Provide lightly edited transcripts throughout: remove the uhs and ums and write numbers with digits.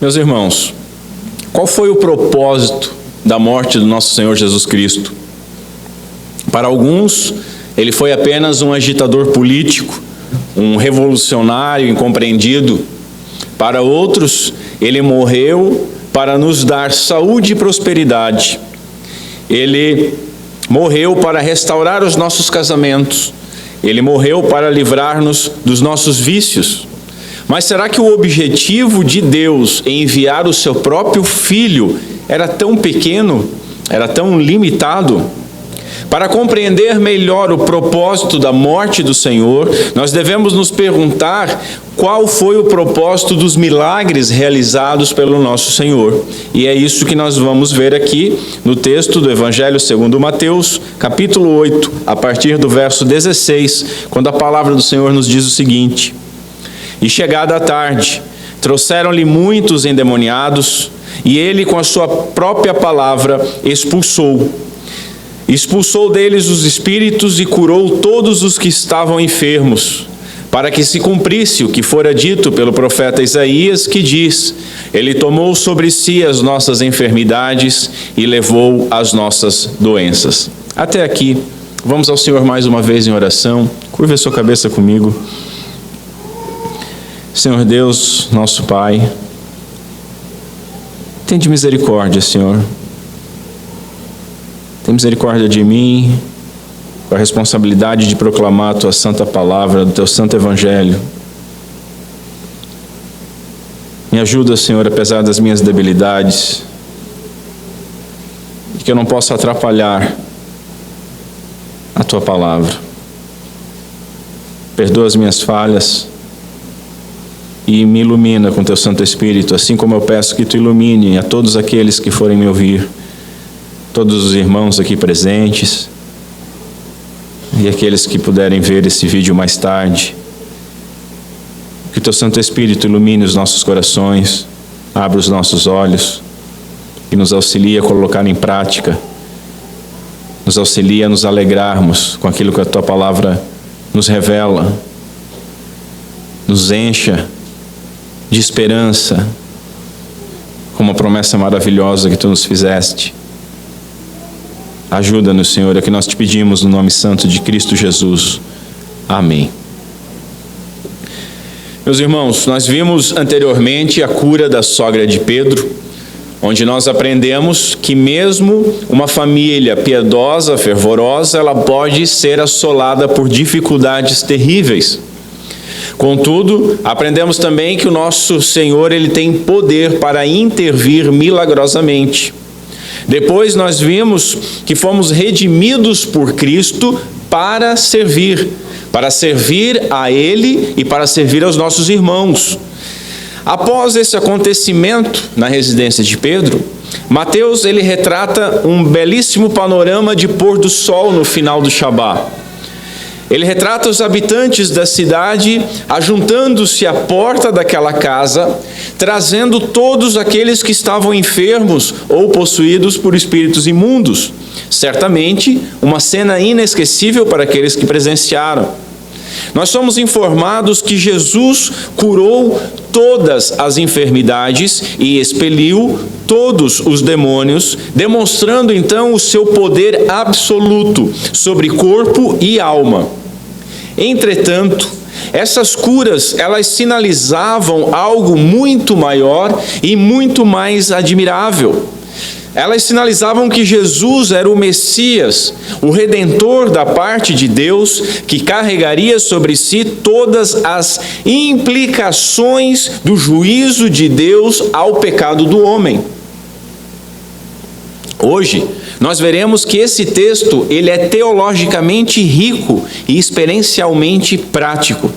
Meus irmãos, qual foi o propósito da morte do nosso Senhor Jesus Cristo? Para alguns, ele foi apenas um agitador político, um revolucionário incompreendido. Para outros, ele morreu para nos dar saúde e prosperidade. Ele morreu para restaurar os nossos casamentos. Ele morreu para livrar-nos dos nossos vícios. Mas será que o objetivo de Deus em enviar o seu próprio Filho era tão pequeno, era tão limitado? Para compreender melhor o propósito da morte do Senhor, nós devemos nos perguntar qual foi o propósito dos milagres realizados pelo nosso Senhor. E é isso que nós vamos ver aqui no texto do Evangelho segundo Mateus, capítulo 8, a partir do verso 16, quando a palavra do Senhor nos diz o seguinte: E chegada a tarde, trouxeram-lhe muitos endemoniados, e ele com a sua própria palavra expulsou deles os espíritos e curou todos os que estavam enfermos, para que se cumprisse o que fora dito pelo profeta Isaías, que diz: Ele tomou sobre si as nossas enfermidades e levou as nossas doenças. Até aqui, vamos ao Senhor mais uma vez em oração. Curva a sua cabeça comigo. Senhor Deus, nosso Pai, tende misericórdia, Senhor. Tem misericórdia de mim, com a responsabilidade de proclamar a Tua santa palavra, do Teu santo evangelho. Me ajuda, Senhor, apesar das minhas debilidades, e que eu não possa atrapalhar a Tua palavra. Perdoa as minhas falhas e me ilumina com Teu Santo Espírito, assim como eu peço que Tu ilumine a todos aqueles que forem me ouvir, todos os irmãos aqui presentes e aqueles que puderem ver esse vídeo mais tarde. Que Teu Santo Espírito ilumine os nossos corações, abra os nossos olhos e nos auxilie a colocar em prática, nos auxilie a nos alegrarmos com aquilo que a Tua palavra nos revela, nos encha de esperança com uma promessa maravilhosa que Tu nos fizeste. Ajuda-nos, Senhor, é o que nós te pedimos no nome santo de Cristo Jesus. Amém. Meus irmãos, nós vimos anteriormente a cura da sogra de Pedro, onde nós aprendemos que mesmo uma família piedosa, fervorosa, ela pode ser assolada por dificuldades terríveis. Contudo, aprendemos também que o nosso Senhor, Ele tem poder para intervir milagrosamente. Depois nós vimos que fomos redimidos por Cristo para servir a Ele e para servir aos nossos irmãos. Após esse acontecimento na residência de Pedro, Mateus ele retrata um belíssimo panorama de pôr do sol no final do Shabá. Ele retrata os habitantes da cidade ajuntando-se à porta daquela casa, trazendo todos aqueles que estavam enfermos ou possuídos por espíritos imundos. Certamente, uma cena inesquecível para aqueles que presenciaram. Nós somos informados que Jesus curou todas as enfermidades e expeliu todos os demônios, demonstrando então o seu poder absoluto sobre corpo e alma. Entretanto, essas curas, elas sinalizavam algo muito maior e muito mais admirável. Elas sinalizavam que Jesus era o Messias, o Redentor da parte de Deus, que carregaria sobre si todas as implicações do juízo de Deus ao pecado do homem. Hoje, nós veremos que esse texto ele é teologicamente rico e experiencialmente prático.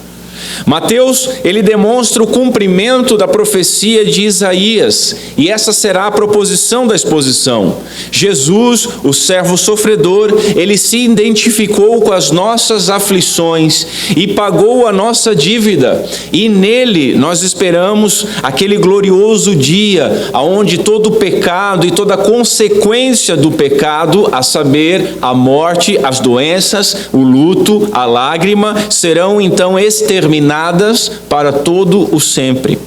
Mateus, ele demonstra o cumprimento da profecia de Isaías, e essa será a proposição da exposição. Jesus, o servo sofredor, ele se identificou com as nossas aflições e pagou a nossa dívida, e nele nós esperamos aquele glorioso dia, onde todo o pecado e toda a consequência do pecado, a saber, a morte, as doenças, o luto, a lágrima, serão então exterminadas para todo o sempre.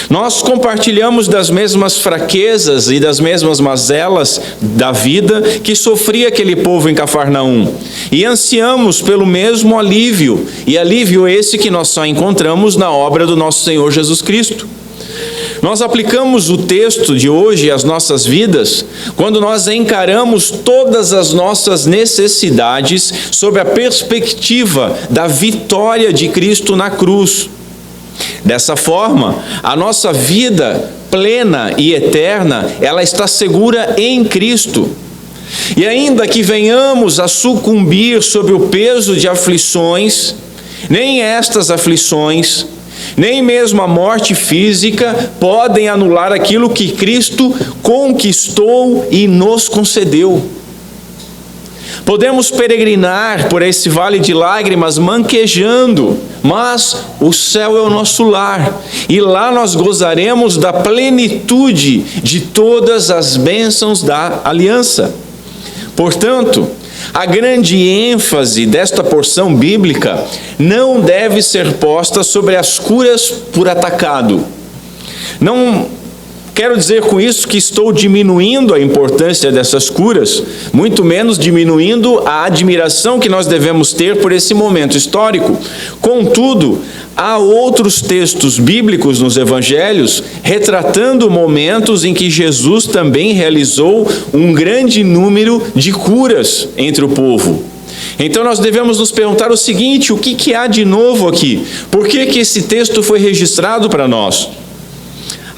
Nós compartilhamos das mesmas fraquezas e das mesmas mazelas da vida que sofria aquele povo em Cafarnaum. E ansiamos pelo mesmo alívio, e alívio esse que nós só encontramos na obra do nosso Senhor Jesus Cristo. Nós aplicamos o texto de hoje às nossas vidas quando nós encaramos todas as nossas necessidades sob a perspectiva da vitória de Cristo na cruz. Dessa forma, a nossa vida plena e eterna, ela está segura em Cristo. E ainda que venhamos a sucumbir sob o peso de aflições, nem estas aflições, nem mesmo a morte física podem anular aquilo que Cristo conquistou e nos concedeu. Podemos peregrinar por esse vale de lágrimas manquejando, mas o céu é o nosso lar, e lá nós gozaremos da plenitude de todas as bênçãos da aliança. Portanto, a grande ênfase desta porção bíblica não deve ser posta sobre as curas por atacado. Não quero dizer com isso que estou diminuindo a importância dessas curas, muito menos diminuindo a admiração que nós devemos ter por esse momento histórico. Contudo, há outros textos bíblicos nos evangelhos retratando momentos em que Jesus também realizou um grande número de curas entre o povo. Então nós devemos nos perguntar o seguinte: o que há de novo aqui? Por que esse texto foi registrado para nós?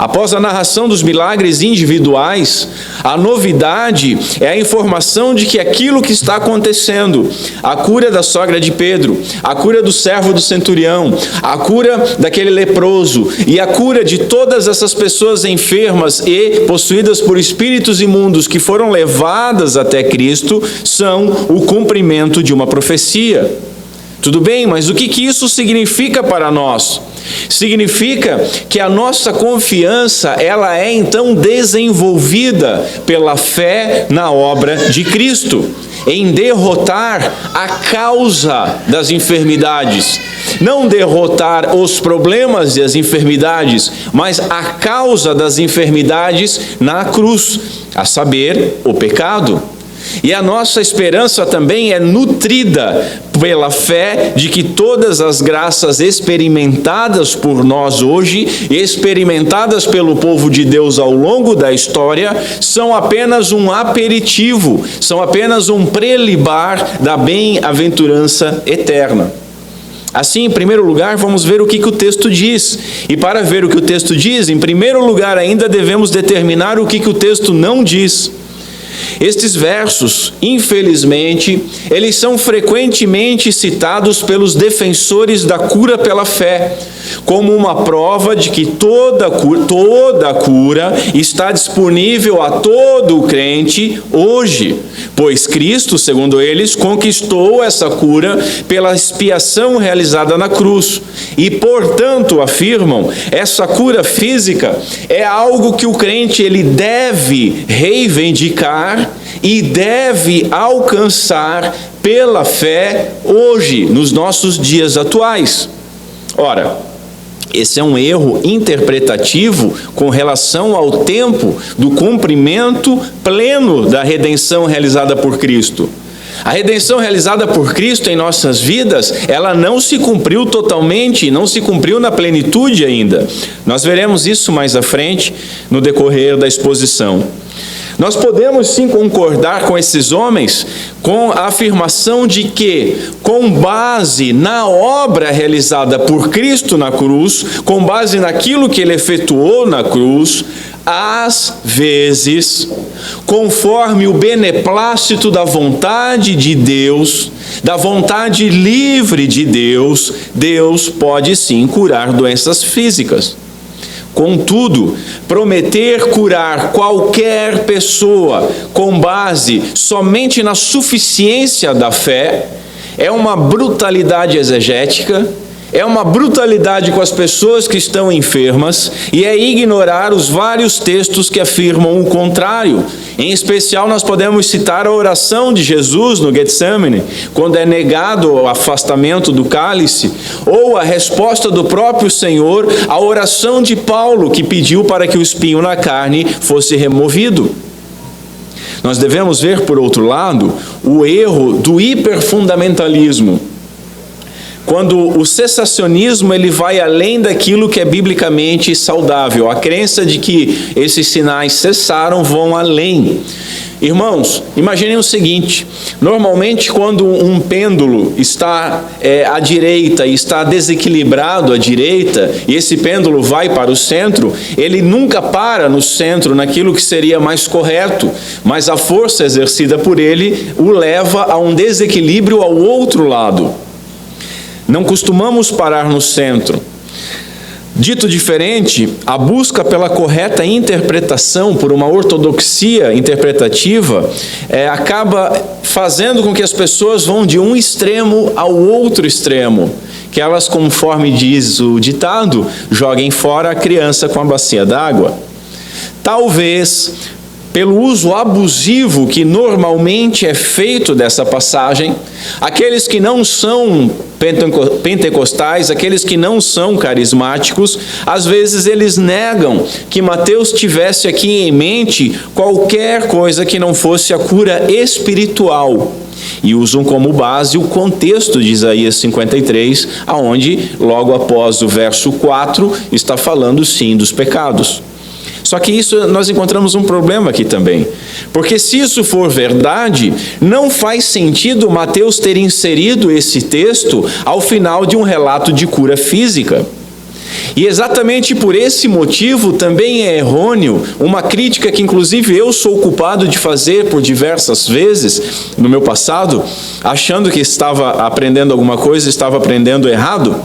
Após a narração dos milagres individuais, a novidade é a informação de que aquilo que está acontecendo, a cura da sogra de Pedro, a cura do servo do centurião, a cura daquele leproso e a cura de todas essas pessoas enfermas e possuídas por espíritos imundos que foram levadas até Cristo, são o cumprimento de uma profecia. Tudo bem, mas o que isso significa para nós? Significa que a nossa confiança, ela é então desenvolvida pela fé na obra de Cristo, em derrotar a causa das enfermidades. Não derrotar os problemas e as enfermidades, mas a causa das enfermidades na cruz, a saber, o pecado. E a nossa esperança também é nutrida pela fé de que todas as graças experimentadas por nós hoje, experimentadas pelo povo de Deus ao longo da história, são apenas um aperitivo, são apenas um prelibar da bem-aventurança eterna. Assim, em primeiro lugar, vamos ver o que o texto diz. E para ver o que o texto diz, em primeiro lugar ainda devemos determinar o que o texto não diz. Estes versos, infelizmente, eles são frequentemente citados pelos defensores da cura pela fé, como uma prova de que toda cura está disponível a todo crente hoje, pois Cristo, segundo eles, conquistou essa cura pela expiação realizada na cruz. E, portanto, afirmam, essa cura física é algo que o crente ele deve reivindicar e deve alcançar pela fé hoje, nos nossos dias atuais. Ora, esse é um erro interpretativo com relação ao tempo do cumprimento pleno da redenção realizada por Cristo. A redenção realizada por Cristo em nossas vidas, ela não se cumpriu totalmente, não se cumpriu na plenitude ainda. Nós veremos isso mais à frente no decorrer da exposição. Nós podemos sim concordar com esses homens com a afirmação de que, com base na obra realizada por Cristo na cruz, com base naquilo que ele efetuou na cruz, às vezes, conforme o beneplácito da vontade de Deus, da vontade livre de Deus, Deus pode sim curar doenças físicas. Contudo, prometer curar qualquer pessoa com base somente na suficiência da fé é uma brutalidade exegética, é uma brutalidade com as pessoas que estão enfermas e é ignorar os vários textos que afirmam o contrário. Em especial, nós podemos citar a oração de Jesus no Getsemane, quando é negado o afastamento do cálice, ou a resposta do próprio Senhor à oração de Paulo, que pediu para que o espinho na carne fosse removido. Nós devemos ver, por outro lado, o erro do hiperfundamentalismo. Quando o cessacionismo ele vai além daquilo que é biblicamente saudável. A crença de que esses sinais cessaram vão além. Irmãos, imaginem o seguinte: normalmente quando um pêndulo está à direita e está desequilibrado à direita, e esse pêndulo vai para o centro, ele nunca para no centro, naquilo que seria mais correto, mas a força exercida por ele o leva a um desequilíbrio ao outro lado. Não costumamos parar no centro. Dito diferente, a busca pela correta interpretação, por uma ortodoxia interpretativa, acaba fazendo com que as pessoas vão de um extremo ao outro extremo, que elas, conforme diz o ditado, joguem fora a criança com a bacia d'água. Talvez, pelo uso abusivo que normalmente é feito dessa passagem, aqueles que não são pentecostais, aqueles que não são carismáticos, às vezes eles negam que Mateus tivesse aqui em mente qualquer coisa que não fosse a cura espiritual, e usam como base o contexto de Isaías 53, aonde logo após o verso 4 está falando sim dos pecados. Só que isso nós encontramos um problema aqui também, porque se isso for verdade, não faz sentido Mateus ter inserido esse texto ao final de um relato de cura física. E exatamente por esse motivo também é errôneo uma crítica que inclusive eu sou culpado de fazer por diversas vezes no meu passado, achando que estava aprendendo alguma coisa, estava aprendendo errado.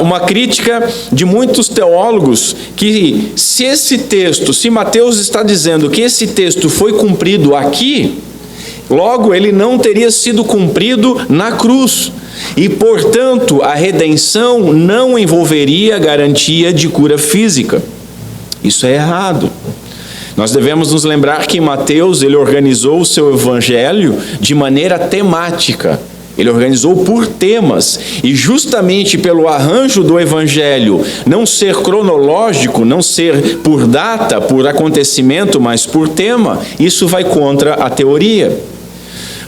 Uma crítica de muitos teólogos que se Mateus está dizendo que esse texto foi cumprido aqui, logo ele não teria sido cumprido na cruz. E, portanto, a redenção não envolveria garantia de cura física. Isso é errado. Nós devemos nos lembrar que Mateus, ele organizou o seu evangelho de maneira temática. Ele organizou por temas, e justamente pelo arranjo do evangelho não ser cronológico, não ser por data, por acontecimento, mas por tema, isso vai contra a teoria.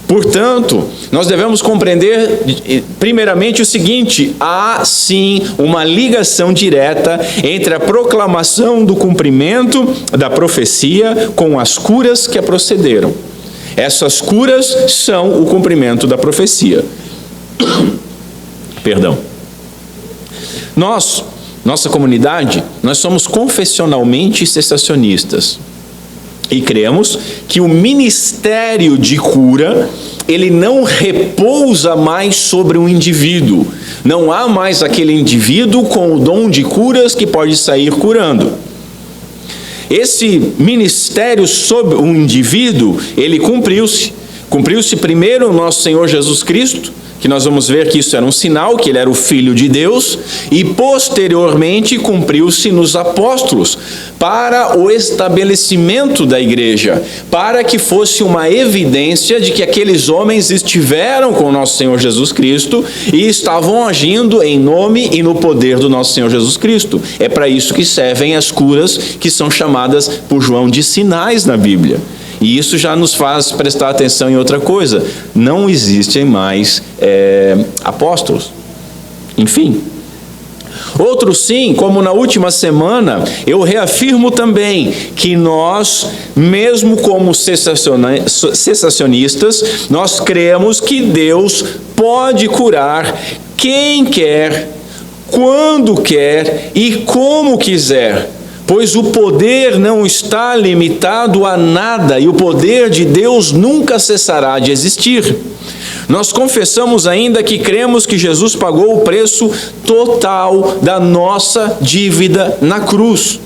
Portanto, nós devemos compreender primeiramente o seguinte: há sim uma ligação direta entre a proclamação do cumprimento da profecia com as curas que a procederam. Essas curas são o cumprimento da profecia. Perdão. Nossa comunidade, nós somos confessionalmente cessacionistas. E cremos que o ministério de cura, ele não repousa mais sobre um indivíduo. Não há mais aquele indivíduo com o dom de curas que pode sair curando. Esse ministério sobre um indivíduo, ele cumpriu-se. Cumpriu-se primeiro o nosso Senhor Jesus Cristo, que nós vamos ver que isso era um sinal, que ele era o Filho de Deus, e posteriormente cumpriu-se nos apóstolos, para o estabelecimento da igreja, para que fosse uma evidência de que aqueles homens estiveram com o nosso Senhor Jesus Cristo e estavam agindo em nome e no poder do nosso Senhor Jesus Cristo. É para isso que servem as curas que são chamadas por João de sinais na Bíblia. E isso já nos faz prestar atenção em outra coisa: não existem mais apóstolos. Enfim. Outro sim, como na última semana, eu reafirmo também que nós, mesmo como cessacionistas, nós cremos que Deus pode curar quem quer, quando quer e como quiser. Pois o poder não está limitado a nada e o poder de Deus nunca cessará de existir. Nós confessamos ainda que cremos que Jesus pagou o preço total da nossa dívida na cruz.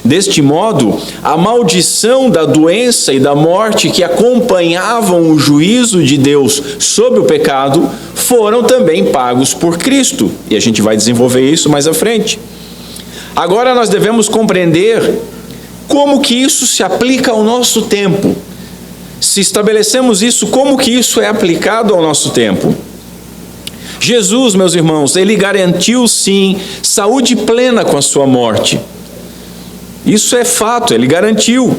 Deste modo, a maldição da doença e da morte que acompanhavam o juízo de Deus sobre o pecado foram também pagos por Cristo. E a gente vai desenvolver isso mais à frente. Agora nós devemos compreender como que isso se aplica ao nosso tempo. Se estabelecemos isso, como que isso é aplicado ao nosso tempo? Jesus, meus irmãos, ele garantiu sim saúde plena com a sua morte. Isso é fato, ele garantiu.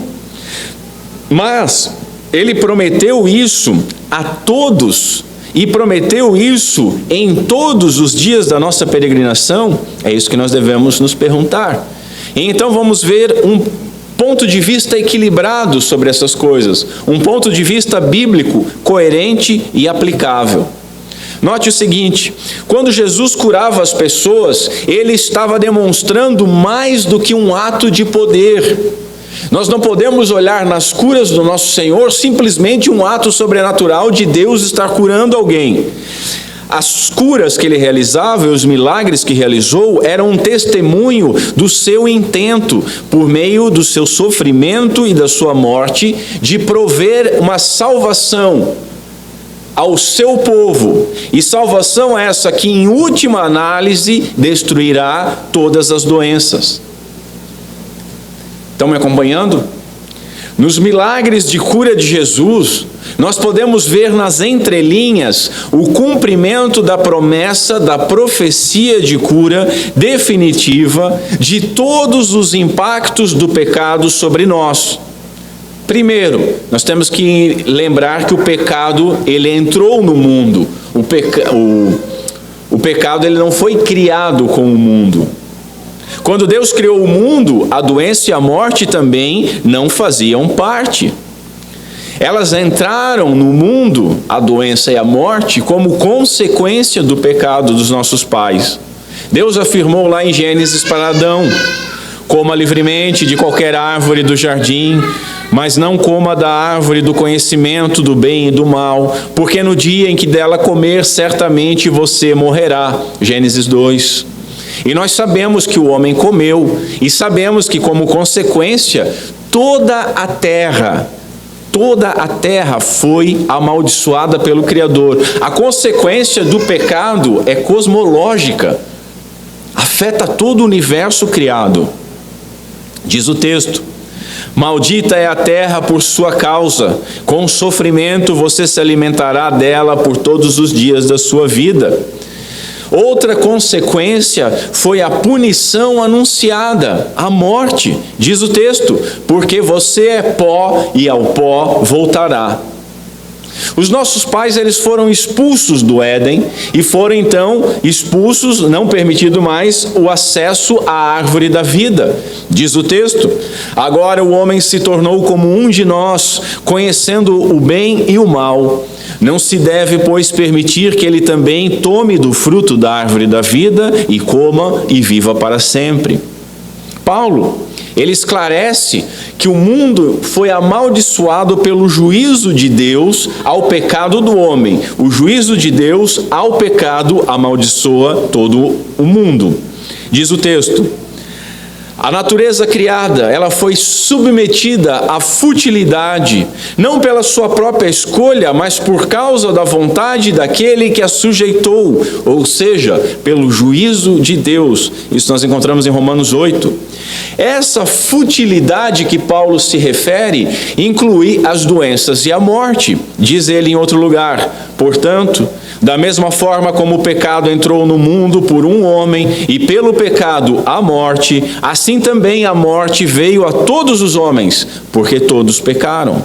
Mas ele prometeu isso a todos e prometeu isso em todos os dias da nossa peregrinação. É isso que nós devemos nos perguntar. Então vamos ver um ponto de vista equilibrado sobre essas coisas, um ponto de vista bíblico, coerente e aplicável. Note o seguinte: quando Jesus curava as pessoas, ele estava demonstrando mais do que um ato de poder. Nós não podemos olhar nas curas do nosso Senhor simplesmente um ato sobrenatural de Deus estar curando alguém. As curas que ele realizava e os milagres que realizou eram um testemunho do seu intento, por meio do seu sofrimento e da sua morte, de prover uma salvação ao seu povo. E salvação essa que, em última análise, destruirá todas as doenças. Estão me acompanhando? Nos milagres de cura de Jesus, nós podemos ver nas entrelinhas o cumprimento da promessa, da profecia de cura definitiva de todos os impactos do pecado sobre nós. Primeiro, nós temos que lembrar que o pecado, ele entrou no mundo. O pecado, ele não foi criado com o mundo. Quando Deus criou o mundo, a doença e a morte também não faziam parte. Elas entraram no mundo, a doença e a morte, como consequência do pecado dos nossos pais. Deus afirmou lá em Gênesis para Adão: coma livremente de qualquer árvore do jardim, mas não coma da árvore do conhecimento do bem e do mal, porque no dia em que dela comer, certamente você morrerá. Gênesis 2. E nós sabemos que o homem comeu, e sabemos que, como consequência, toda a terra foi amaldiçoada pelo Criador. A consequência do pecado é cosmológica, afeta todo o universo criado. Diz o texto: maldita é a terra por sua causa, com sofrimento você se alimentará dela por todos os dias da sua vida. Outra consequência foi a punição anunciada, a morte. Diz o texto: porque você é pó e ao pó voltará. Os nossos pais, eles foram expulsos do Éden e foram então expulsos, não permitido mais o acesso à árvore da vida. Diz o texto: agora o homem se tornou como um de nós, conhecendo o bem e o mal. Não se deve, pois, permitir que ele também tome do fruto da árvore da vida e coma e viva para sempre. Paulo, ele esclarece que o mundo foi amaldiçoado pelo juízo de Deus ao pecado do homem. O juízo de Deus ao pecado amaldiçoa todo o mundo. Diz o texto: a natureza criada, ela foi submetida à futilidade, não pela sua própria escolha, mas por causa da vontade daquele que a sujeitou, ou seja, pelo juízo de Deus. Isso nós encontramos em Romanos 8. Essa futilidade que Paulo se refere inclui as doenças e a morte. Diz ele em outro lugar: portanto, da mesma forma como o pecado entrou no mundo por um homem e pelo pecado a morte, assim também a morte veio a todos os homens, porque todos pecaram.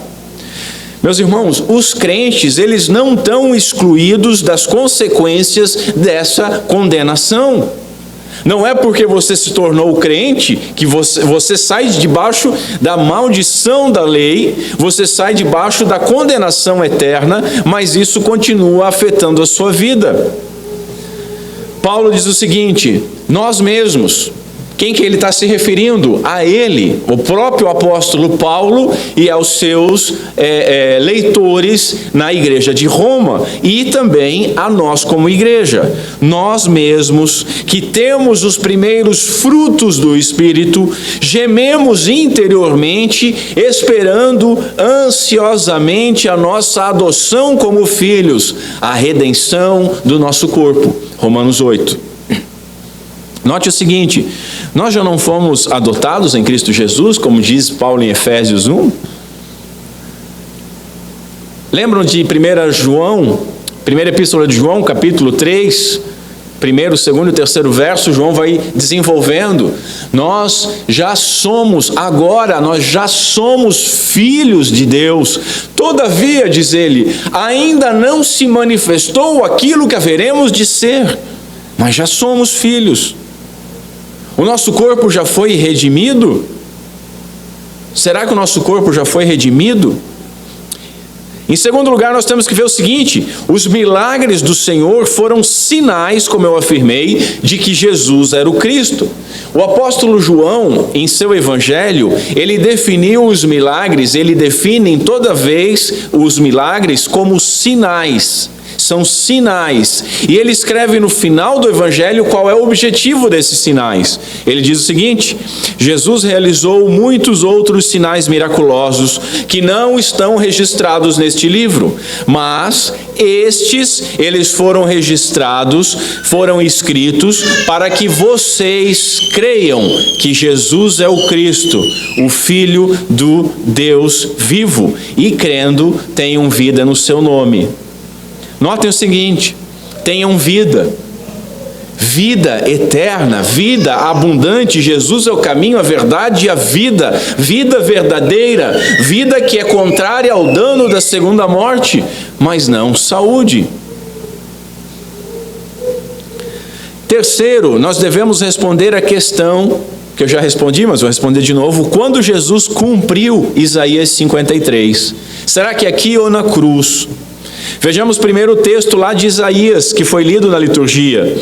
Meus irmãos, os crentes, eles não estão excluídos das consequências dessa condenação. Não é porque você se tornou crente que você sai debaixo da maldição da lei, você sai debaixo da condenação eterna, mas isso continua afetando a sua vida. Paulo diz o seguinte: nós mesmos, Quem que ele está se referindo? A ele, o próprio apóstolo Paulo e aos seus leitores na igreja de Roma, e também a nós como igreja. Nós mesmos, que temos os primeiros frutos do Espírito, gememos interiormente, esperando ansiosamente a nossa adoção como filhos, a redenção do nosso corpo. Romanos 8. Note o seguinte: nós já não fomos adotados em Cristo Jesus, como diz Paulo em Efésios 1? Lembram de 1 João, primeira epístola de João, capítulo 3, primeiro, segundo e terceiro verso, João vai desenvolvendo. Nós já somos filhos de Deus. Todavia, diz ele, ainda não se manifestou aquilo que haveremos de ser, mas já somos filhos. O nosso corpo já foi redimido? Será que o nosso corpo já foi redimido? Em segundo lugar, nós temos que ver o seguinte: os milagres do Senhor foram sinais, como eu afirmei, de que Jesus era o Cristo. O apóstolo João, em seu evangelho, ele definiu os milagres, ele define toda vez os milagres como sinais. São sinais. E ele escreve no final do evangelho qual é o objetivo desses sinais. Ele diz o seguinte: Jesus realizou muitos outros sinais miraculosos que não estão registrados neste livro, mas eles foram registrados, foram escritos para que vocês creiam que Jesus é o Cristo, o Filho do Deus vivo, e crendo tenham vida no seu nome. Notem o seguinte: tenham vida eterna, vida abundante. Jesus é o caminho, a verdade e a vida verdadeira, vida que é contrária ao dano da segunda morte, mas não saúde. Terceiro, nós devemos responder a questão que eu já respondi, mas vou responder de novo: quando Jesus cumpriu Isaías 53? Será que aqui ou na cruz? Vejamos primeiro o texto lá de Isaías, que foi lido na liturgia.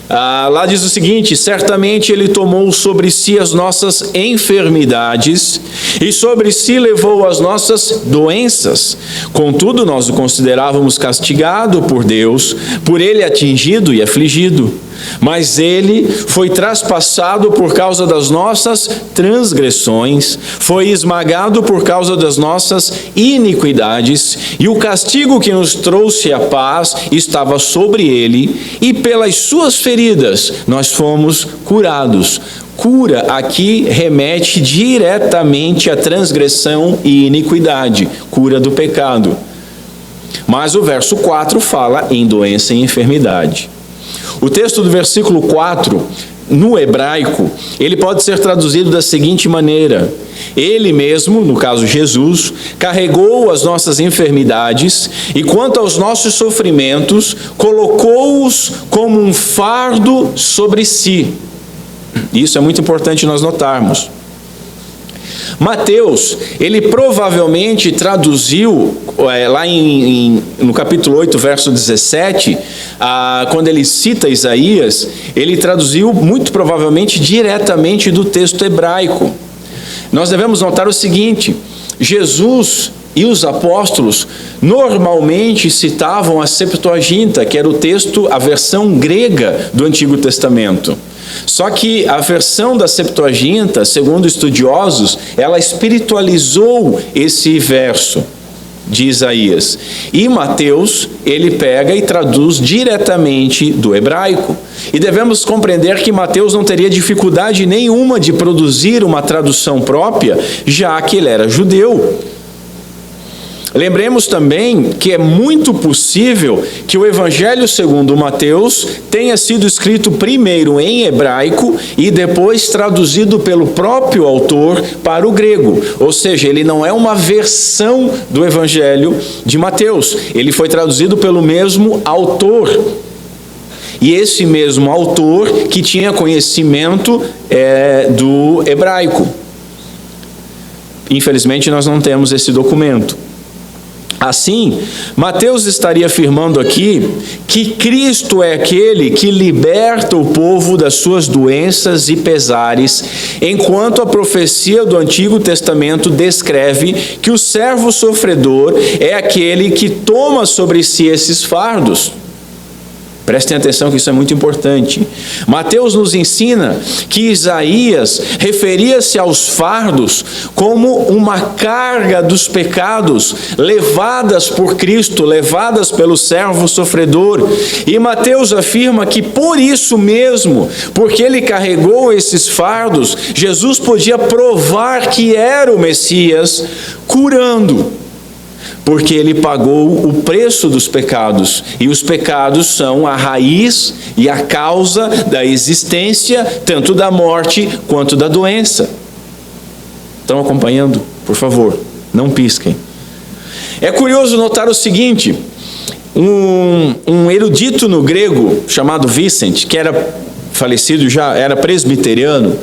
Lá diz o seguinte: certamente ele tomou sobre si as nossas enfermidades e sobre si levou as nossas doenças. Contudo, nós o considerávamos castigado por Deus, por ele atingido e afligido. Mas ele foi traspassado por causa das nossas transgressões, foi esmagado por causa das nossas iniquidades, e o castigo que nos trouxe a paz estava sobre ele, e pelas suas feridas nós fomos curados. Cura aqui remete diretamente à transgressão e iniquidade, cura do pecado. Mas o verso 4 fala em doença e enfermidade. O texto do versículo 4, no hebraico, ele pode ser traduzido da seguinte maneira: ele mesmo, no caso Jesus, carregou as nossas enfermidades e quanto aos nossos sofrimentos, colocou-os como um fardo sobre si. Isso é muito importante nós notarmos. Mateus, ele provavelmente traduziu, lá no capítulo 8, verso 17, quando ele cita Isaías, ele traduziu muito provavelmente diretamente do texto hebraico. Nós devemos notar o seguinte: Jesus e os apóstolos normalmente citavam a Septuaginta, que era o texto, a versão grega do Antigo Testamento. Só que a versão da Septuaginta, segundo estudiosos, ela espiritualizou esse verso de Isaías. E Mateus, ele pega e traduz diretamente do hebraico. E devemos compreender que Mateus não teria dificuldade nenhuma de produzir uma tradução própria, já que ele era judeu. Lembremos também que é muito possível que o Evangelho segundo Mateus tenha sido escrito primeiro em hebraico e depois traduzido pelo próprio autor para o grego. Ou seja, ele não é uma versão do Evangelho de Mateus. Ele foi traduzido pelo mesmo autor. E esse mesmo autor que tinha conhecimento do hebraico. Infelizmente, nós não temos esse documento. Assim, Mateus estaria afirmando aqui que Cristo é aquele que liberta o povo das suas doenças e pesares, enquanto a profecia do Antigo Testamento descreve que o servo sofredor é aquele que toma sobre si esses fardos. Prestem atenção que isso é muito importante. Mateus nos ensina que Isaías referia-se aos fardos como uma carga dos pecados levadas por Cristo, levadas pelo servo sofredor. E Mateus afirma que por isso mesmo, porque ele carregou esses fardos, Jesus podia provar que era o Messias, curando. Porque ele pagou o preço dos pecados, e os pecados são a raiz e a causa da existência, tanto da morte quanto da doença. Estão acompanhando? Por favor, não pisquem. É curioso notar o seguinte, um erudito no grego, chamado Vicente, que era falecido já, era presbiteriano,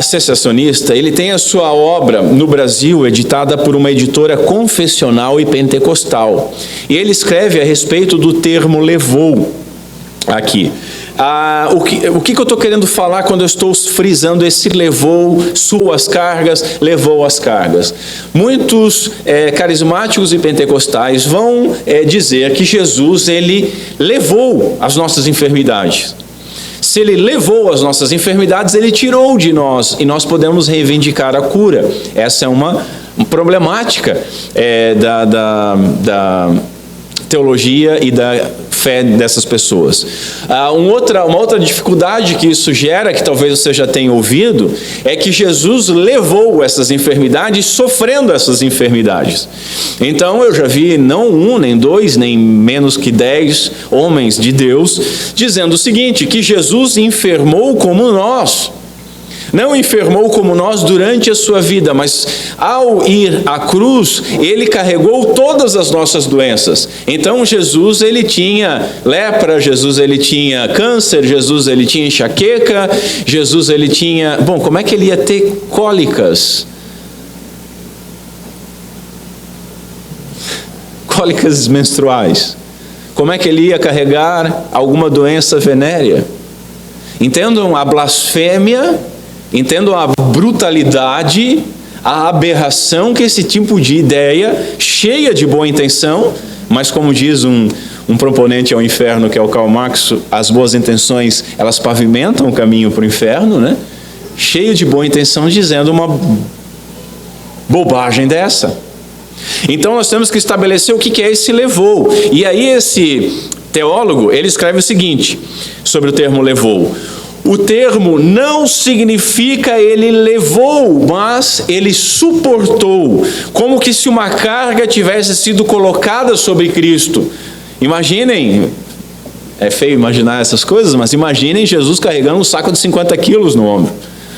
sensacionista, ele tem a sua obra no Brasil editada por uma editora confessional e pentecostal. E ele escreve a respeito do termo levou aqui. O que eu estou querendo falar quando eu estou frisando esse levou suas cargas, levou as cargas? Muitos carismáticos e pentecostais vão dizer que Jesus, ele levou as nossas enfermidades. Se ele levou as nossas enfermidades, ele tirou de nós, e nós podemos reivindicar a cura. Essa é uma problemática da teologia e da fé dessas pessoas. Uma outra dificuldade que isso gera, que talvez você já tenha ouvido, é que Jesus levou essas enfermidades sofrendo essas enfermidades. Então eu já vi não um, nem dois, nem menos que 10 homens de Deus dizendo o seguinte, que Jesus enfermou como nós. Não enfermou como nós durante a sua vida, mas ao ir à cruz, ele carregou todas as nossas doenças. Então Jesus, ele tinha lepra, Jesus, ele tinha câncer, Jesus, ele tinha enxaqueca, Jesus, ele tinha... Bom, como é que ele ia ter cólicas? Cólicas menstruais. Como é que ele ia carregar alguma doença venérea? Entendam a blasfêmia, entendam a brutalidade, a aberração que esse tipo de ideia, cheia de boa intenção, mas como diz um proponente ao inferno, que é o Karl Marx, as boas intenções, elas pavimentam o caminho para o inferno, né? Cheio de boa intenção, dizendo uma bobagem dessa. Então nós temos que estabelecer o que é esse levou. E aí esse teólogo, ele escreve o seguinte, sobre o termo levou. O termo não significa ele levou, mas ele suportou, como que se uma carga tivesse sido colocada sobre Cristo. Imaginem, é feio imaginar essas coisas, mas imaginem Jesus carregando um saco de 50 quilos no ombro.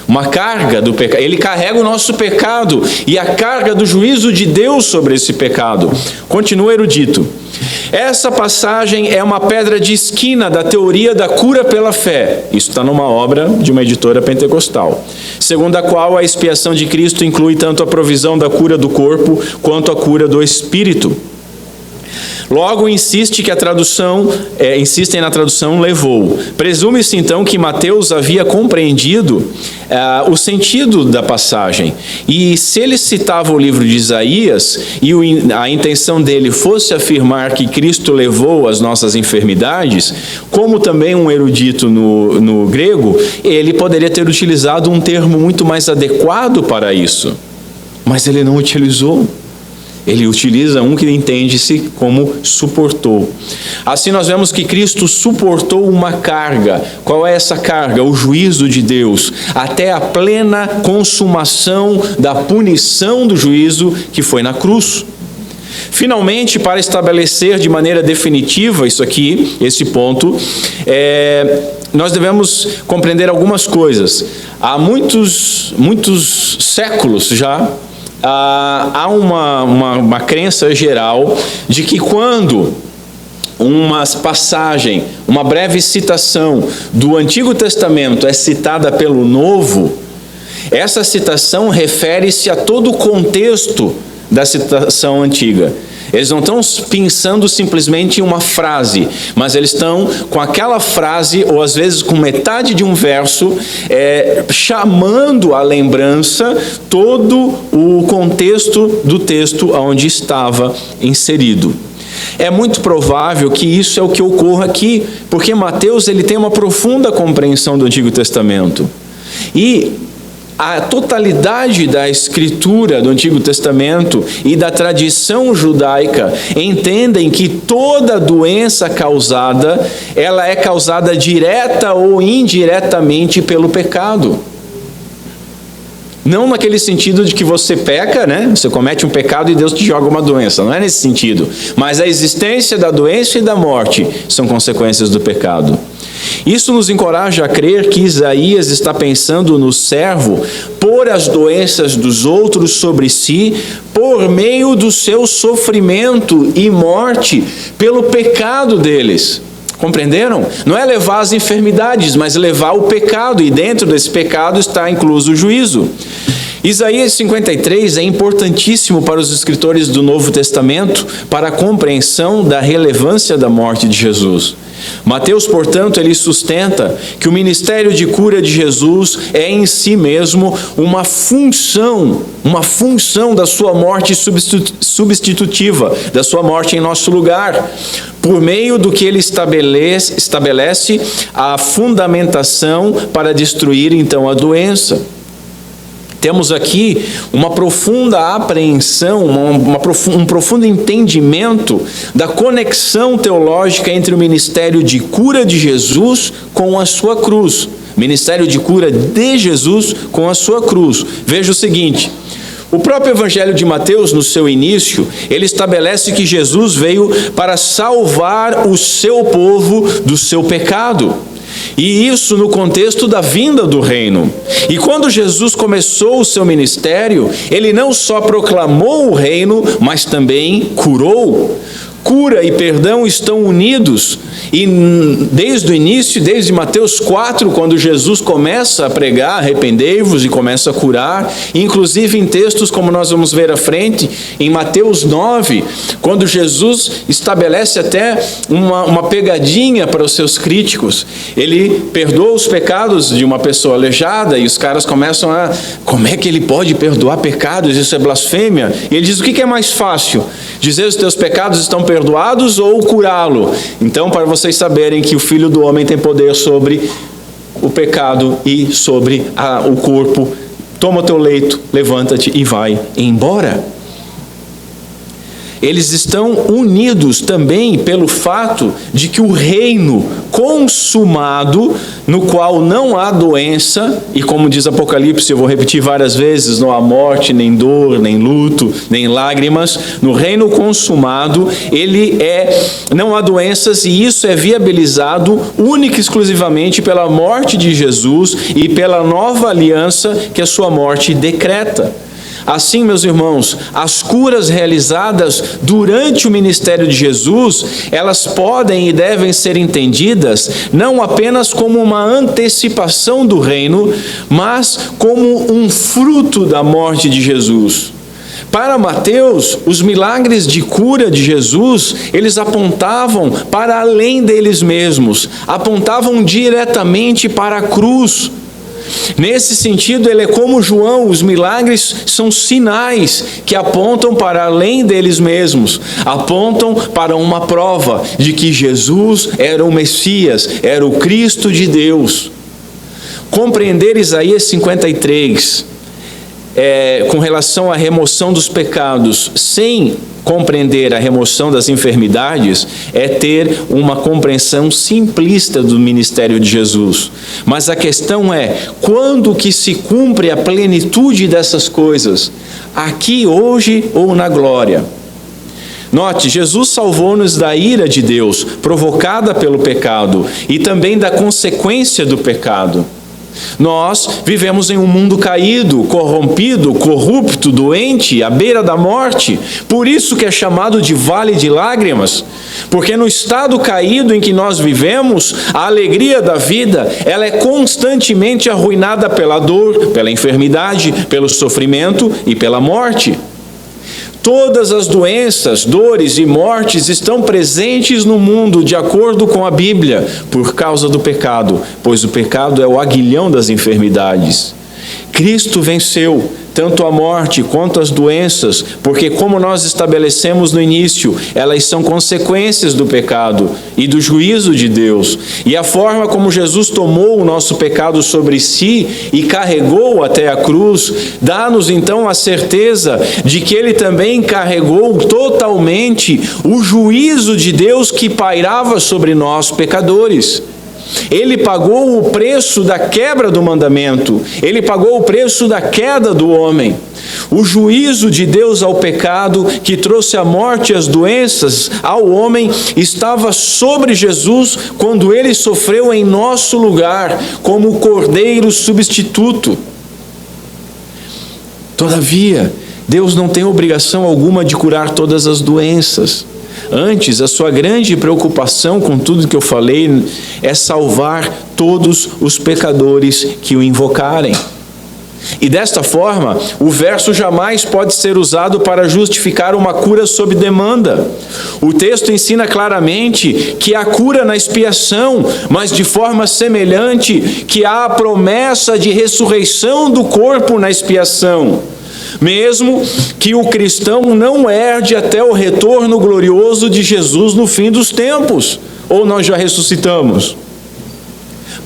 Uma carga do pecado. Ele carrega o nosso pecado e a carga do juízo de Deus sobre esse pecado. Continua erudito. Essa passagem é uma pedra de esquina da teoria da cura pela fé. Isso está numa obra de uma editora pentecostal, segundo a qual a expiação de Cristo inclui tanto a provisão da cura do corpo quanto a cura do espírito. Logo, insistem na tradução levou. Presume-se então que Mateus havia compreendido o sentido da passagem. E se ele citava o livro de Isaías e a intenção dele fosse afirmar que Cristo levou as nossas enfermidades, como também um erudito no grego, ele poderia ter utilizado um termo muito mais adequado para isso. Mas ele não utilizou. Ele utiliza um que entende-se como suportou. Assim nós vemos que Cristo suportou uma carga. Qual é essa carga? O juízo de Deus, até a plena consumação da punição do juízo que foi na cruz. Finalmente, para estabelecer de maneira definitiva esse ponto, nós devemos compreender algumas coisas. Há muitos séculos já, há uma crença geral de que quando uma passagem, uma breve citação do Antigo Testamento é citada pelo Novo, essa citação refere-se a todo o contexto da citação antiga. Eles não estão pensando simplesmente em uma frase, mas eles estão com aquela frase, ou às vezes com metade de um verso, chamando à lembrança todo o contexto do texto onde estava inserido. É muito provável que isso é o que ocorra aqui, porque Mateus ele tem uma profunda compreensão do Antigo Testamento. E a totalidade da escritura do Antigo Testamento e da tradição judaica entendem que toda doença causada, ela é causada direta ou indiretamente pelo pecado. Não naquele sentido de que você peca, né? Você comete um pecado e Deus te joga uma doença. Não é nesse sentido. Mas a existência da doença e da morte são consequências do pecado. Isso nos encoraja a crer que Isaías está pensando no servo pôr as doenças dos outros sobre si por meio do seu sofrimento e morte pelo pecado deles. Compreenderam? Não é levar as enfermidades, mas levar o pecado, e dentro desse pecado está incluso o juízo. Isaías 53 é importantíssimo para os escritores do Novo Testamento para a compreensão da relevância da morte de Jesus. Mateus, portanto, ele sustenta que o ministério de cura de Jesus é em si mesmo uma função da sua morte substitutiva, da sua morte em nosso lugar, por meio do que ele estabelece a fundamentação para destruir então a doença. Temos aqui uma profunda apreensão, um profundo entendimento da conexão teológica entre o ministério de cura de Jesus com a sua cruz. Ministério de cura de Jesus com a sua cruz. Veja o seguinte: o próprio Evangelho de Mateus, no seu início, ele estabelece que Jesus veio para salvar o seu povo do seu pecado. E isso no contexto da vinda do reino. E quando Jesus começou o seu ministério, ele não só proclamou o reino, mas também curou. Cura e perdão estão unidos, e desde o início, desde Mateus 4, quando Jesus começa a pregar, arrependei-vos, e começa a curar, inclusive em textos como nós vamos ver à frente, em Mateus 9, quando Jesus estabelece até uma pegadinha para os seus críticos. Ele perdoa os pecados de uma pessoa aleijada, e os caras começam como é que ele pode perdoar pecados? Isso é blasfêmia. E ele diz: o que é mais fácil? Dizer os teus pecados estão perdoados ou curá-lo? Então, para vocês saberem que o Filho do Homem tem poder sobre o pecado e sobre o corpo, toma o teu leito, levanta-te e vai embora. Eles estão unidos também pelo fato de que o reino consumado, no qual não há doença, e como diz Apocalipse, eu vou repetir várias vezes, não há morte, nem dor, nem luto, nem lágrimas. No reino consumado, não há doenças, e isso é viabilizado única e exclusivamente pela morte de Jesus e pela nova aliança que a sua morte decreta. Assim, meus irmãos, as curas realizadas durante o ministério de Jesus, elas podem e devem ser entendidas não apenas como uma antecipação do reino, mas como um fruto da morte de Jesus. Para Mateus, os milagres de cura de Jesus, eles apontavam para além deles mesmos, apontavam diretamente para a cruz. Nesse sentido, ele é como João: os milagres são sinais que apontam para além deles mesmos, apontam para uma prova de que Jesus era o Messias, era o Cristo de Deus. Compreender Isaías 53 com relação à remoção dos pecados, sem compreender a remoção das enfermidades, é ter uma compreensão simplista do ministério de Jesus. Mas a questão é: quando que se cumpre a plenitude dessas coisas? Aqui, hoje ou na glória? Note, Jesus salvou-nos da ira de Deus, provocada pelo pecado, e também da consequência do pecado. Nós vivemos em um mundo caído, corrompido, corrupto, doente, à beira da morte. Por isso que é chamado de vale de lágrimas, porque no estado caído em que nós vivemos, a alegria da vida, ela é constantemente arruinada pela dor, pela enfermidade, pelo sofrimento e pela morte. Todas as doenças, dores e mortes estão presentes no mundo de acordo com a Bíblia, por causa do pecado, pois o pecado é o aguilhão das enfermidades. Cristo venceu tanto a morte quanto as doenças, porque, como nós estabelecemos no início, elas são consequências do pecado e do juízo de Deus. E a forma como Jesus tomou o nosso pecado sobre si e carregou até a cruz, dá-nos então a certeza de que Ele também carregou totalmente o juízo de Deus que pairava sobre nós, pecadores. Ele pagou o preço da quebra do mandamento. Ele pagou o preço da queda do homem. O juízo de Deus ao pecado, que trouxe a morte e as doenças ao homem, estava sobre Jesus quando ele sofreu em nosso lugar, como cordeiro substituto. Todavia, Deus não tem obrigação alguma de curar todas as doenças. Antes, a sua grande preocupação com tudo que eu falei é salvar todos os pecadores que o invocarem. E desta forma, o verso jamais pode ser usado para justificar uma cura sob demanda. O texto ensina claramente que há cura na expiação, mas de forma semelhante que há a promessa de ressurreição do corpo na expiação. Mesmo que o cristão não herde até o retorno glorioso de Jesus no fim dos tempos, ou nós já ressuscitamos.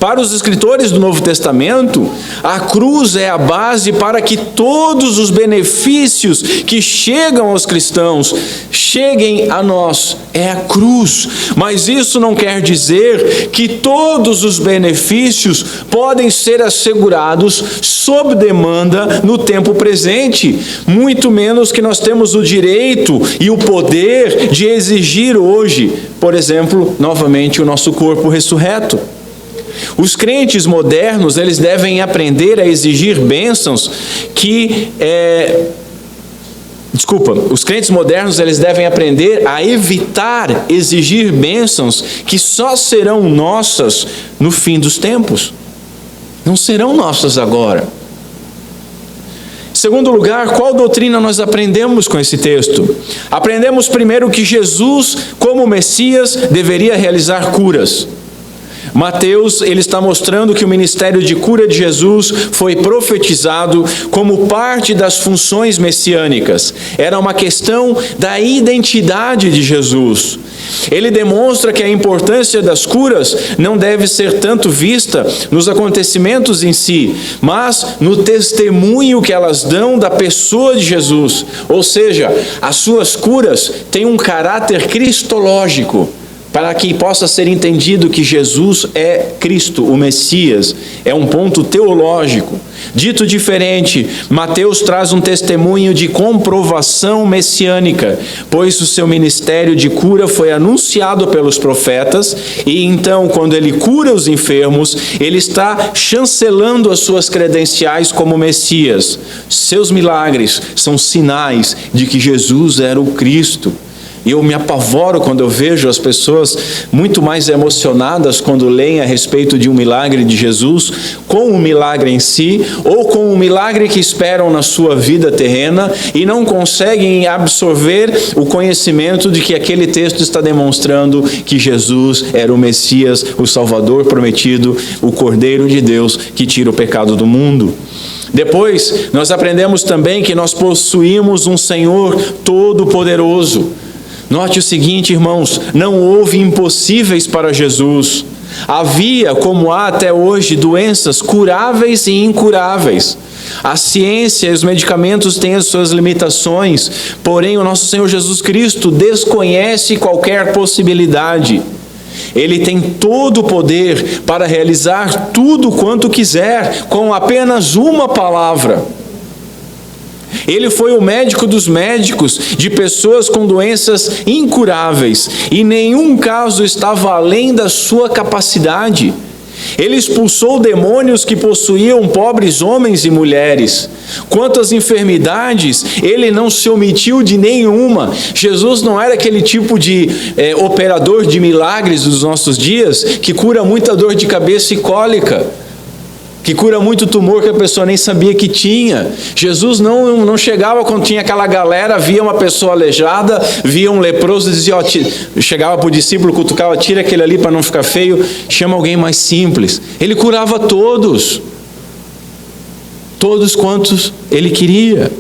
Para os escritores do Novo Testamento, a cruz é a base para que todos os benefícios que chegam aos cristãos cheguem a nós. É a cruz. Mas isso não quer dizer que todos os benefícios podem ser assegurados sob demanda no tempo presente. Muito menos que nós temos o direito e o poder de exigir hoje, por exemplo, novamente o nosso corpo ressurreto. Os crentes modernos, eles devem aprender a exigir bênçãos os crentes modernos, eles devem aprender a evitar exigir bênçãos que só serão nossas no fim dos tempos. Não serão nossas agora. Em segundo lugar, qual doutrina nós aprendemos com esse texto? Aprendemos primeiro que Jesus, como Messias, deveria realizar curas. Mateus, ele está mostrando que o ministério de cura de Jesus foi profetizado como parte das funções messiânicas. Era uma questão da identidade de Jesus. Ele demonstra que a importância das curas não deve ser tanto vista nos acontecimentos em si, mas no testemunho que elas dão da pessoa de Jesus. Ou seja, as suas curas têm um caráter cristológico, para que possa ser entendido que Jesus é Cristo, o Messias. É um ponto teológico. Dito diferente, Mateus traz um testemunho de comprovação messiânica, pois o seu ministério de cura foi anunciado pelos profetas, e então, quando ele cura os enfermos, ele está chancelando as suas credenciais como Messias. Seus milagres são sinais de que Jesus era o Cristo. E eu me apavoro quando eu vejo as pessoas muito mais emocionadas quando leem a respeito de um milagre de Jesus, com o milagre em si, ou com o milagre que esperam na sua vida terrena, e não conseguem absorver o conhecimento de que aquele texto está demonstrando que Jesus era o Messias, o Salvador prometido, o Cordeiro de Deus que tira o pecado do mundo. Depois, nós aprendemos também que nós possuímos um Senhor todo-poderoso. Note o seguinte, irmãos, não houve impossíveis para Jesus. Havia, como há até hoje, doenças curáveis e incuráveis. A ciência e os medicamentos têm as suas limitações, porém o nosso Senhor Jesus Cristo desconhece qualquer possibilidade. Ele tem todo o poder para realizar tudo quanto quiser, com apenas uma palavra. Ele foi o médico dos médicos de pessoas com doenças incuráveis, e nenhum caso estava além da sua capacidade. Ele expulsou demônios que possuíam pobres homens e mulheres. Quanto às enfermidades, ele não se omitiu de nenhuma. Jesus não era aquele tipo de operador de milagres dos nossos dias, que cura muita dor de cabeça e cólica. que cura muito tumor que a pessoa nem sabia que tinha. Jesus não chegava quando tinha aquela galera, via uma pessoa aleijada, via um leproso, dizia, chegava para o discípulo, cutucava, tira aquele ali para não ficar feio, chama alguém mais simples. Ele curava todos quantos ele queria.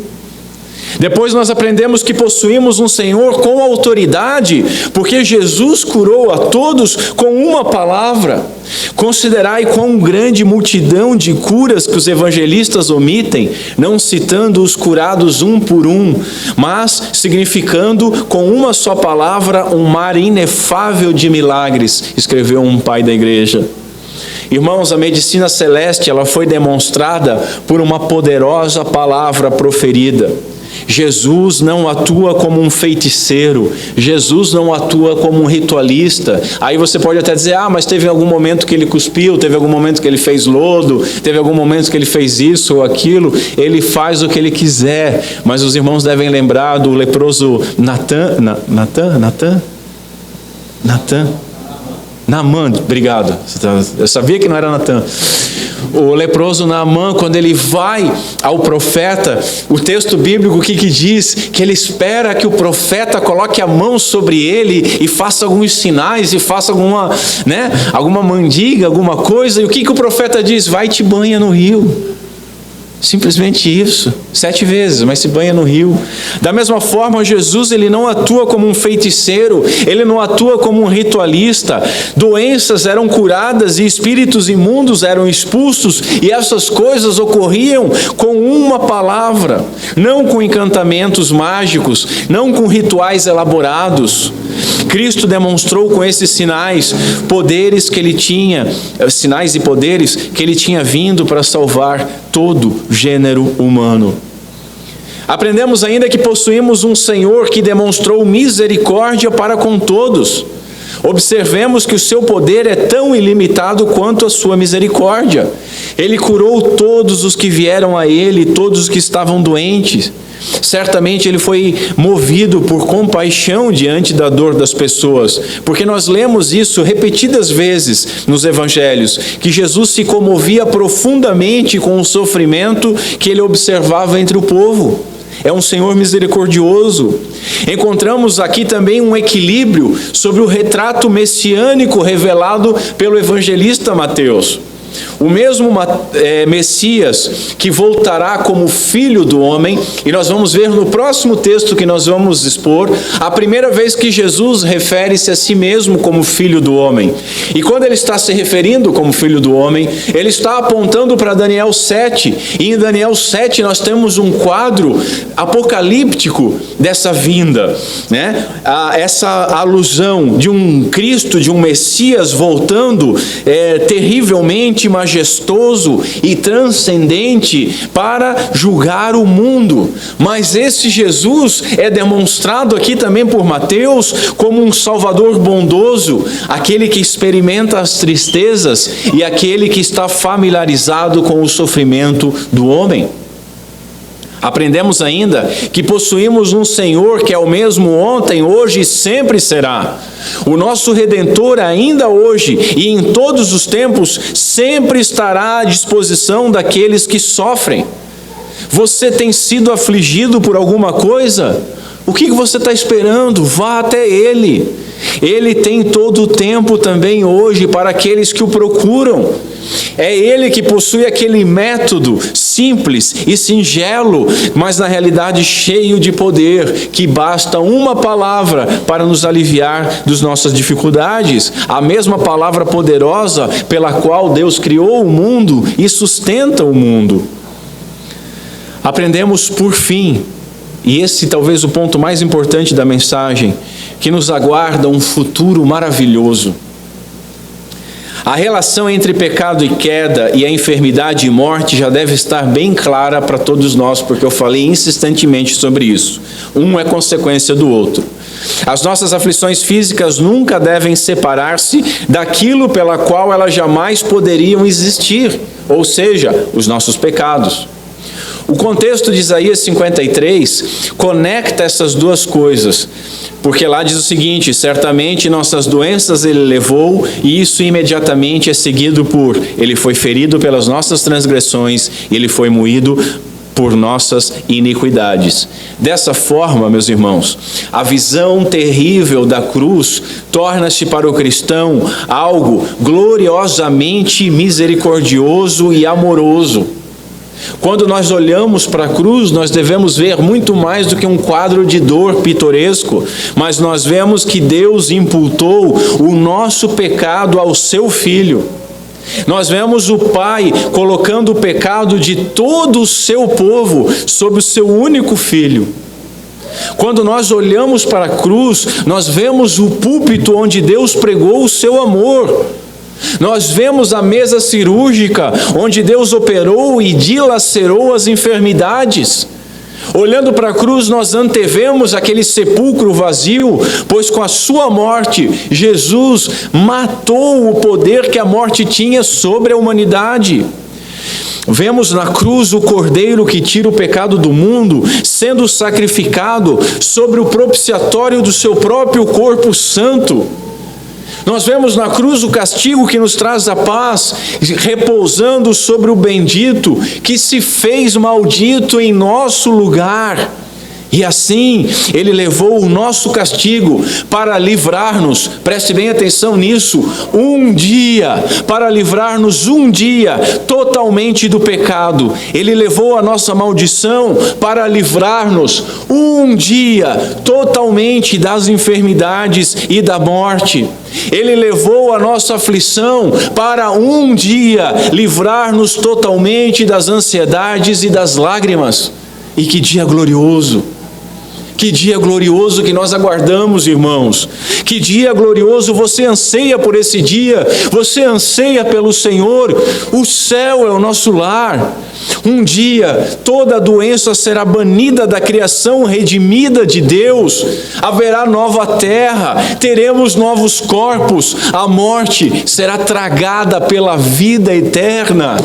Depois nós aprendemos que possuímos um Senhor com autoridade, porque Jesus curou a todos com uma palavra. Considerai quão grande multidão de curas que os evangelistas omitem, não citando os curados um por um, mas significando com uma só palavra um mar inefável de milagres, escreveu um pai da igreja. Irmãos, a medicina celeste ela foi demonstrada por uma poderosa palavra proferida. Jesus não atua como um feiticeiro, Jesus não atua como um ritualista. Aí você pode até dizer, mas teve algum momento que ele cuspiu, teve algum momento que ele fez lodo, teve algum momento que ele fez isso ou aquilo. Ele faz o que ele quiser, mas os irmãos devem lembrar do leproso Naamã, obrigado. Eu sabia que não era Natan. O leproso Naamã, quando ele vai ao profeta, o texto bíblico o que diz? Que ele espera que o profeta coloque a mão sobre ele e faça alguns sinais, e faça alguma mandiga, alguma coisa. E o que o profeta diz? Vai e te banha no rio. Simplesmente isso, 7 vezes, mas se banha no rio. Da mesma forma, Jesus ele não atua como um feiticeiro, ele não atua como um ritualista. Doenças eram curadas e espíritos imundos eram expulsos, e essas coisas ocorriam com uma palavra, não com encantamentos mágicos, não com rituais elaborados. Cristo demonstrou com esses sinais poderes que ele tinha, sinais e poderes que ele tinha vindo para salvar todo gênero humano. Aprendemos ainda que possuímos um Senhor que demonstrou misericórdia para com todos. Observemos que o seu poder é tão ilimitado quanto a sua misericórdia. Ele curou todos os que vieram a ele, todos os que estavam doentes. Certamente ele foi movido por compaixão diante da dor das pessoas, porque nós lemos isso repetidas vezes nos evangelhos, que Jesus se comovia profundamente com o sofrimento que ele observava entre o povo. É um Senhor misericordioso. Encontramos aqui também um equilíbrio sobre o retrato messiânico revelado pelo evangelista Mateus. O mesmo Messias que voltará como filho do homem, e nós vamos ver no próximo texto que nós vamos expor, a primeira vez que Jesus refere-se a si mesmo como filho do homem. E quando ele está se referindo como filho do homem, ele está apontando para Daniel 7, e em Daniel 7 nós temos um quadro apocalíptico dessa vinda, né? Essa alusão de um Cristo, de um Messias voltando terrivelmente majestoso e transcendente para julgar o mundo. Mas esse Jesus é demonstrado aqui também por Mateus como um Salvador bondoso, aquele que experimenta as tristezas e aquele que está familiarizado com o sofrimento do homem. Aprendemos ainda que possuímos um Senhor que é o mesmo ontem, hoje e sempre será. O nosso Redentor ainda hoje e em todos os tempos sempre estará à disposição daqueles que sofrem. Você tem sido afligido por alguma coisa? O que você está esperando? Vá até Ele. Ele tem todo o tempo também hoje para aqueles que o procuram. É Ele que possui aquele método simples e singelo, mas na realidade cheio de poder, que basta uma palavra para nos aliviar das nossas dificuldades. A mesma palavra poderosa pela qual Deus criou o mundo e sustenta o mundo. Aprendemos por fim, e esse talvez o ponto mais importante da mensagem, que nos aguarda um futuro maravilhoso. A relação entre pecado e queda e a enfermidade e morte já deve estar bem clara para todos nós, porque eu falei insistentemente sobre isso. Um é consequência do outro. As nossas aflições físicas nunca devem separar-se daquilo pela qual elas jamais poderiam existir, ou seja, os nossos pecados. O contexto de Isaías 53 conecta essas duas coisas, porque lá diz o seguinte: certamente nossas doenças ele levou, e isso imediatamente é seguido por: ele foi ferido pelas nossas transgressões, ele foi moído por nossas iniquidades. Dessa forma, meus irmãos, a visão terrível da cruz torna-se para o cristão algo gloriosamente misericordioso e amoroso. Quando nós olhamos para a cruz, nós devemos ver muito mais do que um quadro de dor pitoresco, mas nós vemos que Deus imputou o nosso pecado ao seu Filho. Nós vemos o Pai colocando o pecado de todo o seu povo sobre o seu único Filho. Quando nós olhamos para a cruz, nós vemos o púlpito onde Deus pregou o seu amor. Nós vemos a mesa cirúrgica onde Deus operou e dilacerou as enfermidades. Olhando para a cruz, nós antevemos aquele sepulcro vazio, pois com a sua morte, Jesus matou o poder que a morte tinha sobre a humanidade. Vemos na cruz o Cordeiro que tira o pecado do mundo, sendo sacrificado sobre o propiciatório do seu próprio corpo santo. Nós vemos na cruz o castigo que nos traz a paz, repousando sobre o bendito, que se fez maldito em nosso lugar. E assim, ele levou o nosso castigo para livrar-nos, preste bem atenção nisso, para livrar-nos um dia totalmente do pecado. Ele levou a nossa maldição para livrar-nos um dia totalmente das enfermidades e da morte. Ele levou a nossa aflição para um dia livrar-nos totalmente das ansiedades e das lágrimas. E que dia glorioso! Que dia glorioso que nós aguardamos, irmãos. Que dia glorioso, você anseia por esse dia, você anseia pelo Senhor. O céu é o nosso lar. Um dia toda doença será banida da criação redimida de Deus. Haverá nova terra, teremos novos corpos. A morte será tragada pela vida eterna.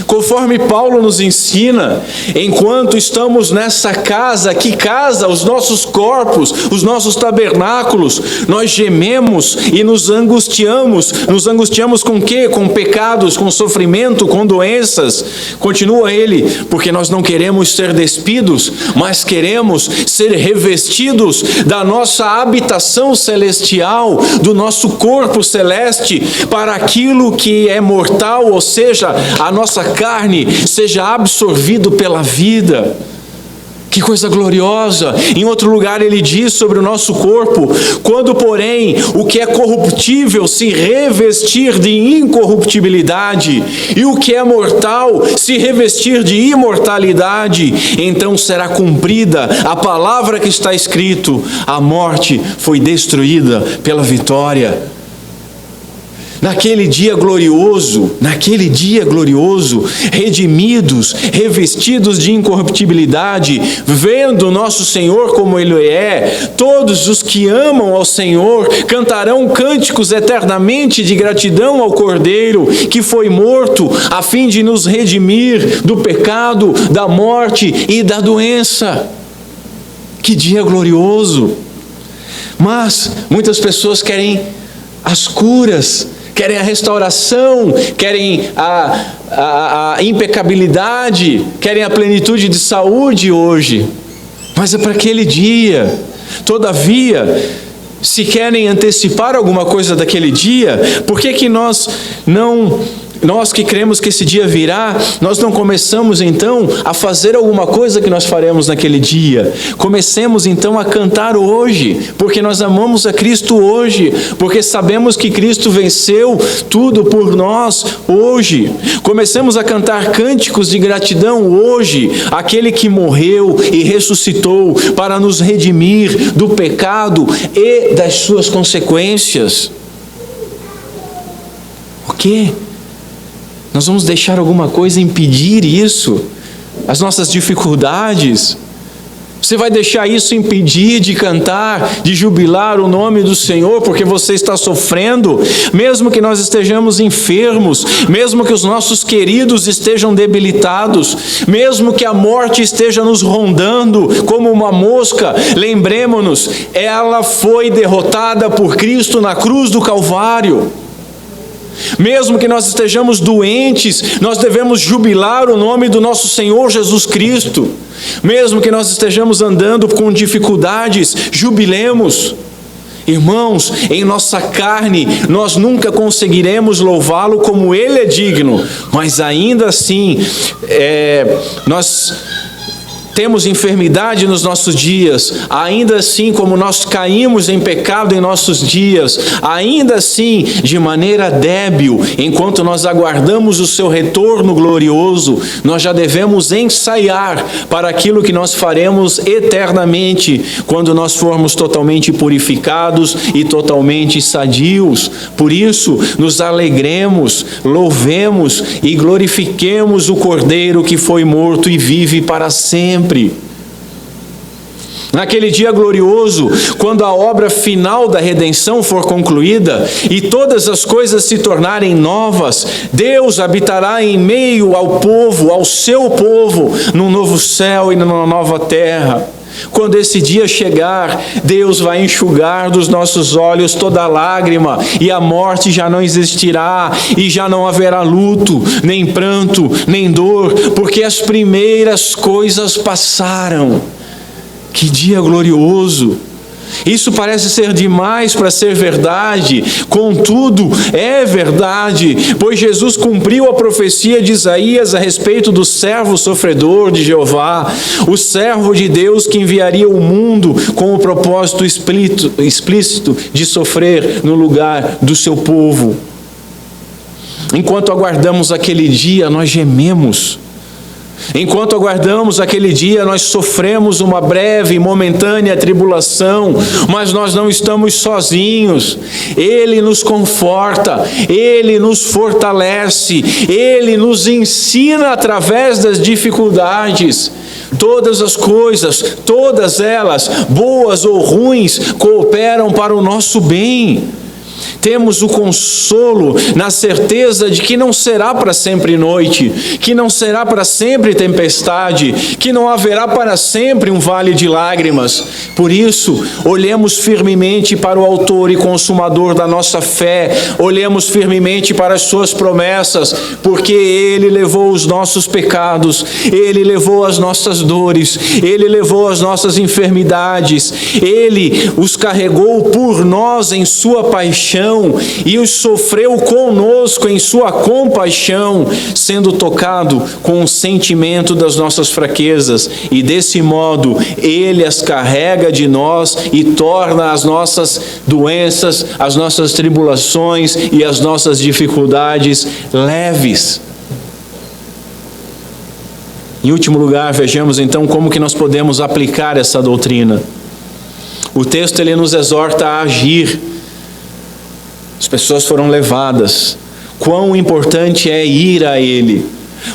Conforme Paulo nos ensina, enquanto estamos nessa casa, que casa? Os nossos corpos, os nossos tabernáculos, nós gememos e nos angustiamos. Nos angustiamos com o quê? Com pecados, com sofrimento, com doenças. Continua ele, porque nós não queremos ser despidos, mas queremos ser revestidos da nossa habitação celestial, do nosso corpo celeste, para aquilo que é mortal, ou seja, a nossa carne seja absorvido pela vida. Que coisa gloriosa! Em outro lugar ele diz sobre o nosso corpo: quando, porém, o que é corruptível se revestir de incorruptibilidade, e o que é mortal se revestir de imortalidade, então será cumprida a palavra que está escrito: a morte foi destruída pela vitória. Naquele dia glorioso, redimidos, revestidos de incorruptibilidade, vendo nosso Senhor como Ele é, todos os que amam ao Senhor cantarão cânticos eternamente de gratidão ao Cordeiro, que foi morto a fim de nos redimir do pecado, da morte e da doença. Que dia glorioso! Mas muitas pessoas querem as curas, querem a restauração, querem a impecabilidade, querem a plenitude de saúde hoje, mas é para aquele dia. Todavia, se querem antecipar alguma coisa daquele dia, por que nós que cremos que esse dia virá, nós não começamos então a fazer alguma coisa que nós faremos naquele dia? Comecemos então a cantar hoje, porque nós amamos a Cristo hoje, porque sabemos que Cristo venceu tudo por nós hoje. Comecemos a cantar cânticos de gratidão hoje, aquele que morreu e ressuscitou para nos redimir do pecado e das suas consequências. O quê? Nós vamos deixar alguma coisa impedir isso? As nossas dificuldades? Você vai deixar isso impedir de cantar, de jubilar o nome do Senhor, porque você está sofrendo? Mesmo que nós estejamos enfermos, mesmo que os nossos queridos estejam debilitados, mesmo que a morte esteja nos rondando como uma mosca, lembremos-nos, ela foi derrotada por Cristo na cruz do Calvário. Mesmo que nós estejamos doentes, nós devemos jubilar o nome do nosso Senhor Jesus Cristo. Mesmo que nós estejamos andando com dificuldades, jubilemos. Irmãos, em nossa carne, nós nunca conseguiremos louvá-lo como Ele é digno, mas ainda assim, nós temos enfermidade nos nossos dias, ainda assim, como nós caímos em pecado em nossos dias, ainda assim, de maneira débil, enquanto nós aguardamos o seu retorno glorioso, nós já devemos ensaiar para aquilo que nós faremos eternamente, quando nós formos totalmente purificados e totalmente sadios. Por isso, nos alegremos, louvemos e glorifiquemos o Cordeiro que foi morto e vive para sempre. Naquele dia glorioso, quando a obra final da redenção for concluída e todas as coisas se tornarem novas, Deus habitará em meio ao povo, ao seu povo, num novo céu e numa nova terra. Quando esse dia chegar, Deus vai enxugar dos nossos olhos toda lágrima, e a morte já não existirá, e já não haverá luto, nem pranto, nem dor, porque as primeiras coisas passaram. Que dia glorioso! Isso parece ser demais para ser verdade, contudo, é verdade, pois Jesus cumpriu a profecia de Isaías a respeito do servo sofredor de Jeová, o servo de Deus que enviaria o mundo com o propósito explícito de sofrer no lugar do seu povo. Enquanto aguardamos aquele dia, nós gememos. Enquanto aguardamos aquele dia, nós sofremos uma breve e momentânea tribulação, mas nós não estamos sozinhos. Ele nos conforta, Ele nos fortalece, Ele nos ensina através das dificuldades. Todas as coisas, todas elas, boas ou ruins, cooperam para o nosso bem. Temos o consolo na certeza de que não será para sempre noite, que não será para sempre tempestade, que não haverá para sempre um vale de lágrimas. Por isso, olhemos firmemente para o autor e consumador da nossa fé, olhemos firmemente para as suas promessas, porque Ele levou os nossos pecados, Ele levou as nossas dores, Ele levou as nossas enfermidades, Ele os carregou por nós em sua paixão, e os sofreu conosco em sua compaixão, sendo tocado com o sentimento das nossas fraquezas, e desse modo Ele as carrega de nós e torna as nossas doenças, as nossas tribulações e as nossas dificuldades leves. Em último lugar, vejamos então como que nós podemos aplicar essa doutrina. O texto ele nos exorta a agir. As pessoas foram levadas. Quão importante é ir a Ele.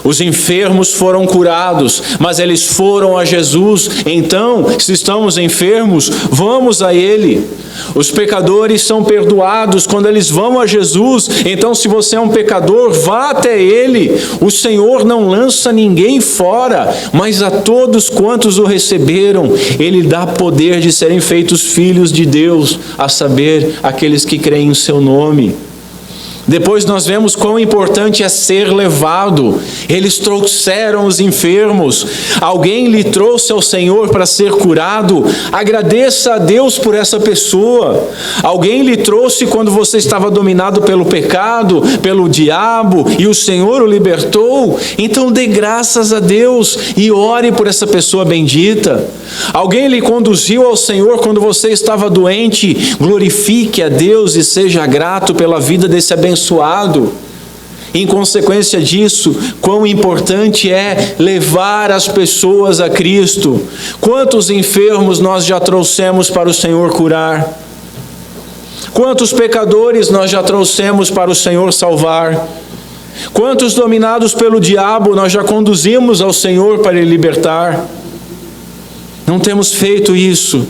Os enfermos foram curados, mas eles foram a Jesus. Então, se estamos enfermos, vamos a Ele. Os pecadores são perdoados quando eles vão a Jesus. Então, se você é um pecador, vá até Ele. O Senhor não lança ninguém fora, mas a todos quantos o receberam, Ele dá poder de serem feitos filhos de Deus, a saber, aqueles que creem em seu nome. Depois nós vemos quão importante é ser levado. Eles trouxeram os enfermos. Alguém lhe trouxe ao Senhor para ser curado. Agradeça a Deus por essa pessoa. Alguém lhe trouxe quando você estava dominado pelo pecado, pelo diabo, e o Senhor o libertou. Então dê graças a Deus e ore por essa pessoa bendita. Alguém lhe conduziu ao Senhor quando você estava doente. Glorifique a Deus e seja grato pela vida desse abençoado. Em consequência disso, quão importante é levar as pessoas a Cristo. Quantos enfermos nós já trouxemos para o Senhor curar? Quantos pecadores nós já trouxemos para o Senhor salvar? Quantos dominados pelo diabo nós já conduzimos ao Senhor para Ele libertar? Não temos feito isso.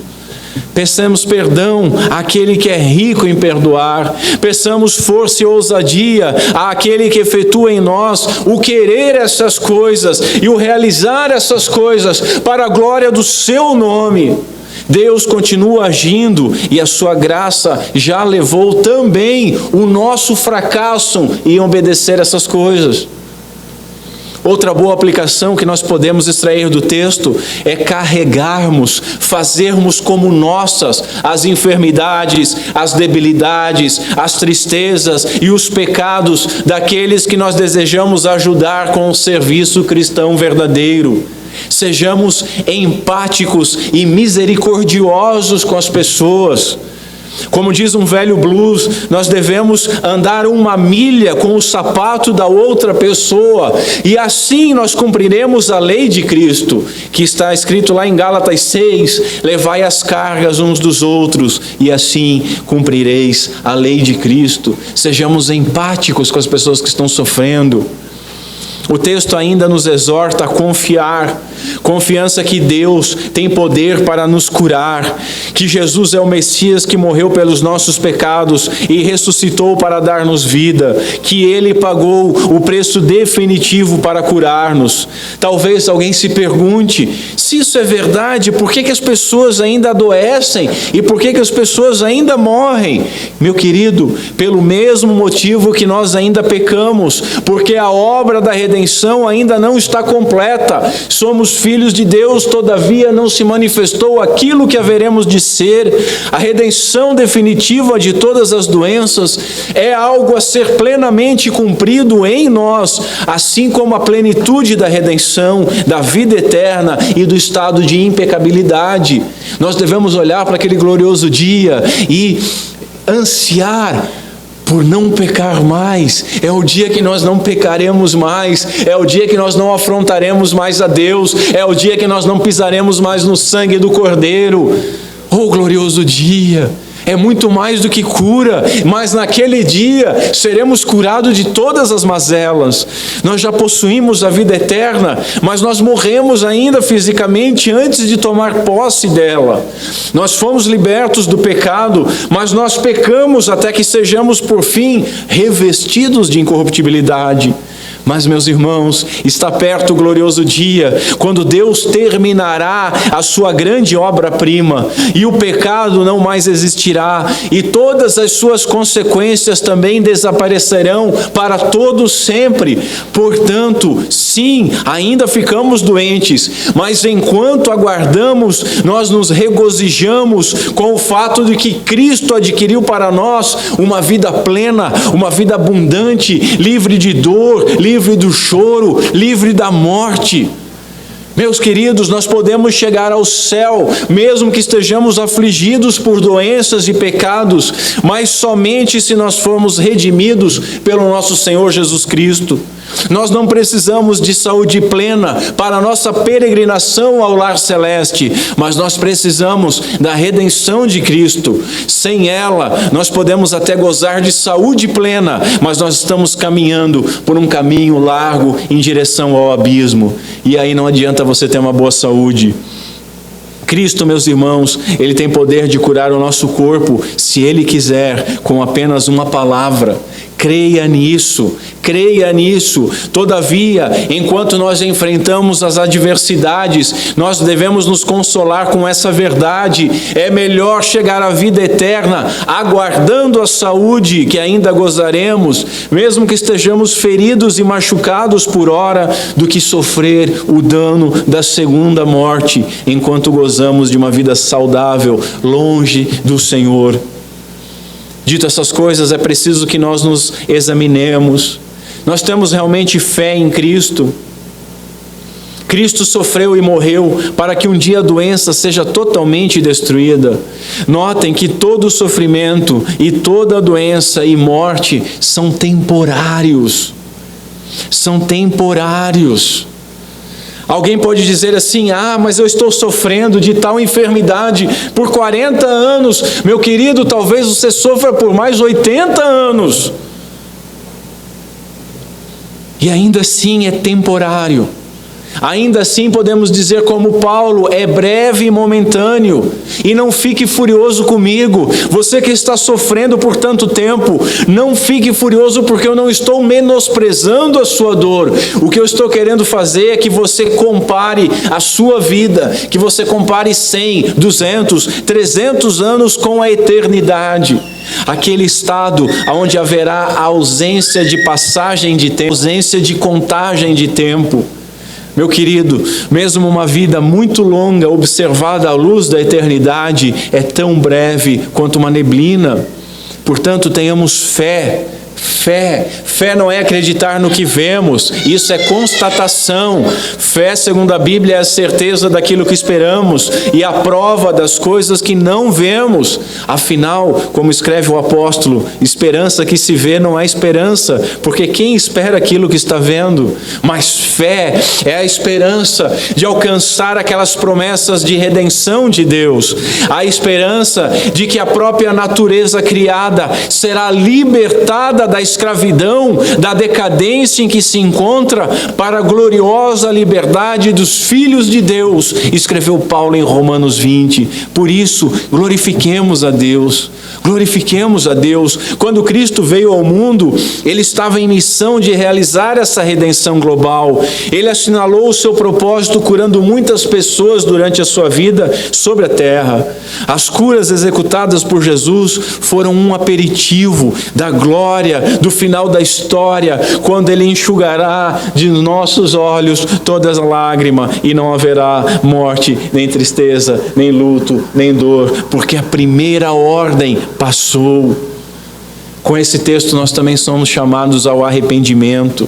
Peçamos perdão àquele que é rico em perdoar. Peçamos força e ousadia àquele que efetua em nós o querer essas coisas e o realizar essas coisas para a glória do seu nome. Deus continua agindo e a sua graça já levou também o nosso fracasso em obedecer essas coisas. Outra boa aplicação que nós podemos extrair do texto é carregarmos, fazermos como nossas as enfermidades, as debilidades, as tristezas e os pecados daqueles que nós desejamos ajudar com o serviço cristão verdadeiro. Sejamos empáticos e misericordiosos com as pessoas. Como diz um velho blues, nós devemos andar 1 milha com o sapato da outra pessoa, e assim nós cumpriremos a lei de Cristo, que está escrito lá em Gálatas 6, levai as cargas uns dos outros, e assim cumprireis a lei de Cristo. Sejamos empáticos com as pessoas que estão sofrendo. O texto ainda nos exorta a confiar, confiança que Deus tem poder para nos curar, que Jesus é o Messias que morreu pelos nossos pecados e ressuscitou para dar-nos vida, que Ele pagou o preço definitivo para curar-nos. Talvez alguém se pergunte, se isso é verdade, por que as pessoas ainda adoecem e por que as pessoas ainda morrem? Meu querido, pelo mesmo motivo que nós ainda pecamos, porque a obra da redenção ainda não está completa. Somos filhos de Deus, todavia não se manifestou aquilo que haveremos de ser. A redenção definitiva de todas as doenças é algo a ser plenamente cumprido em nós, assim como a plenitude da redenção, da vida eterna e do estado de impecabilidade. Nós devemos olhar para aquele glorioso dia e ansiar por não pecar mais. É o dia que nós não pecaremos mais, é o dia que nós não afrontaremos mais a Deus, é o dia que nós não pisaremos mais no sangue do Cordeiro. Oh, glorioso dia! É muito mais do que cura, mas naquele dia seremos curados de todas as mazelas. Nós já possuímos a vida eterna, mas nós morremos ainda fisicamente antes de tomar posse dela. Nós fomos libertos do pecado, mas nós pecamos até que sejamos por fim revestidos de incorruptibilidade. Mas, meus irmãos, está perto o glorioso dia, quando Deus terminará a sua grande obra-prima, e o pecado não mais existirá, e todas as suas consequências também desaparecerão para todo sempre. Portanto, sim, ainda ficamos doentes, mas enquanto aguardamos, nós nos regozijamos com o fato de que Cristo adquiriu para nós uma vida plena, uma vida abundante, livre de dor, livre do choro, livre da morte. Meus queridos, nós podemos chegar ao céu, mesmo que estejamos afligidos por doenças e pecados, mas somente se nós formos redimidos pelo nosso Senhor Jesus Cristo. Nós não precisamos de saúde plena para a nossa peregrinação ao lar celeste, mas nós precisamos da redenção de Cristo. Sem ela, nós podemos até gozar de saúde plena, mas nós estamos caminhando por um caminho largo em direção ao abismo. E aí não adianta você ter uma boa saúde. Cristo, meus irmãos, Ele tem poder de curar o nosso corpo, se Ele quiser, com apenas uma palavra. Creia nisso, creia nisso. Todavia, enquanto nós enfrentamos as adversidades, nós devemos nos consolar com essa verdade. É melhor chegar à vida eterna, aguardando a saúde que ainda gozaremos, mesmo que estejamos feridos e machucados por ora, do que sofrer o dano da segunda morte, enquanto gozamos de uma vida saudável, longe do Senhor. Dito essas coisas, é preciso que nós nos examinemos. Nós temos realmente fé em Cristo? Cristo sofreu e morreu para que um dia a doença seja totalmente destruída. Notem que todo sofrimento e toda doença e morte são temporários. São temporários. Alguém pode dizer assim, mas eu estou sofrendo de tal enfermidade por 40 anos. Meu querido, talvez você sofra por mais 80 anos. E ainda assim é temporário. Ainda assim podemos dizer como Paulo, é breve e momentâneo, e não fique furioso comigo. Você que está sofrendo por tanto tempo, não fique furioso porque eu não estou menosprezando a sua dor. O que eu estou querendo fazer é que você compare a sua vida, que você compare 100, 200, 300 anos com a eternidade. Aquele estado onde haverá ausência de passagem de tempo, ausência de contagem de tempo. Meu querido, mesmo uma vida muito longa, observada à luz da eternidade, é tão breve quanto uma neblina. Portanto, tenhamos fé. Fé não é acreditar no que vemos, isso é constatação. Fé, segundo a Bíblia, é a certeza daquilo que esperamos e a prova das coisas que não vemos. Afinal, como escreve o apóstolo, esperança que se vê não é esperança, porque quem espera aquilo que está vendo? Mas fé é a esperança de alcançar aquelas promessas de redenção de Deus, a esperança de que a própria natureza criada será libertada da escravidão, da decadência em que se encontra, para a gloriosa liberdade dos filhos de Deus, escreveu Paulo em Romanos 20. Por isso, glorifiquemos a Deus. Glorifiquemos a Deus. Quando Cristo veio ao mundo, Ele estava em missão de realizar essa redenção global. Ele assinalou o seu propósito curando muitas pessoas durante a sua vida sobre a terra. As curas executadas por Jesus foram um aperitivo da glória, do final da história, quando Ele enxugará de nossos olhos todas as lágrimas e não haverá morte, nem tristeza, nem luto, nem dor, porque a primeira ordem passou. Com esse texto nós também somos chamados ao arrependimento.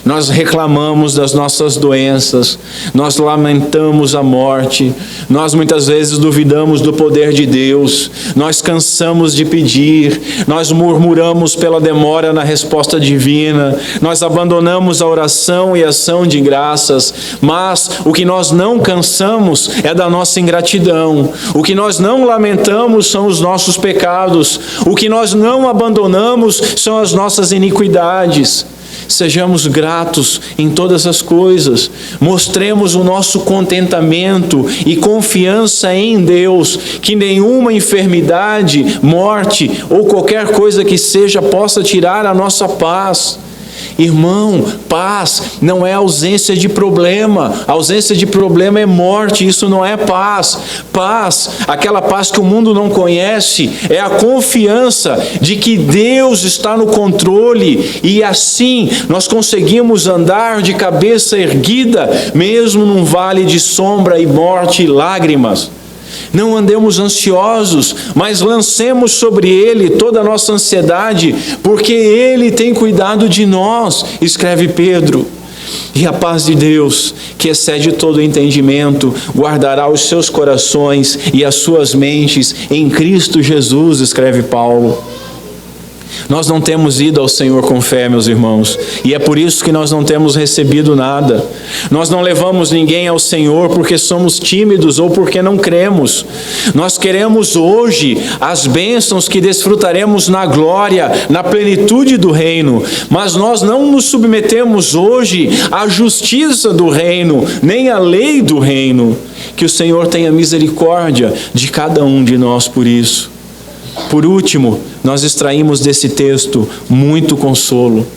Nós reclamamos das nossas doenças, nós lamentamos a morte, nós muitas vezes duvidamos do poder de Deus, nós cansamos de pedir, nós murmuramos pela demora na resposta divina, nós abandonamos a oração e a ação de graças, mas o que nós não cansamos é da nossa ingratidão, o que nós não lamentamos são os nossos pecados, o que nós não abandonamos são as nossas iniquidades. Sejamos gratos em todas as coisas, mostremos o nosso contentamento e confiança em Deus, que nenhuma enfermidade, morte ou qualquer coisa que seja possa tirar a nossa paz. Irmão, paz não é ausência de problema, a ausência de problema é morte, isso não é paz. Paz, aquela paz que o mundo não conhece, é a confiança de que Deus está no controle e assim nós conseguimos andar de cabeça erguida, mesmo num vale de sombra e morte e lágrimas. Não andemos ansiosos, mas lancemos sobre Ele toda a nossa ansiedade, porque Ele tem cuidado de nós, escreve Pedro. E a paz de Deus, que excede todo entendimento, guardará os seus corações e as suas mentes em Cristo Jesus, escreve Paulo. Nós não temos ido ao Senhor com fé, meus irmãos, e é por isso que nós não temos recebido nada. Nós não levamos ninguém ao Senhor porque somos tímidos ou porque não cremos. Nós queremos hoje as bênçãos que desfrutaremos na glória, na plenitude do reino, mas nós não nos submetemos hoje à justiça do reino, nem à lei do reino. Que o Senhor tenha misericórdia de cada um de nós por isso. Por último, nós extraímos desse texto muito consolo.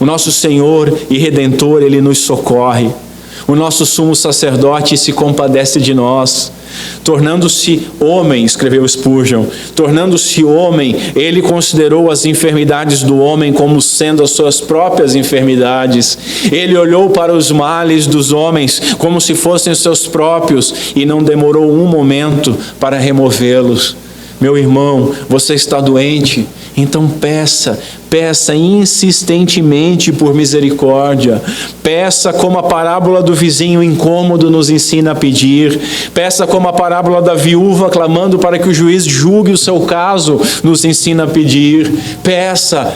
O nosso Senhor e Redentor, Ele nos socorre. O nosso sumo sacerdote se compadece de nós. Tornando-se homem, escreveu Spurgeon, tornando-se homem, Ele considerou as enfermidades do homem como sendo as suas próprias enfermidades. Ele olhou para os males dos homens como se fossem os seus próprios e não demorou um momento para removê-los. Meu irmão, você está doente? Então peça insistentemente por misericórdia. Peça como a parábola do vizinho incômodo nos ensina a pedir. Peça como a parábola da viúva clamando para que o juiz julgue o seu caso nos ensina a pedir. Peça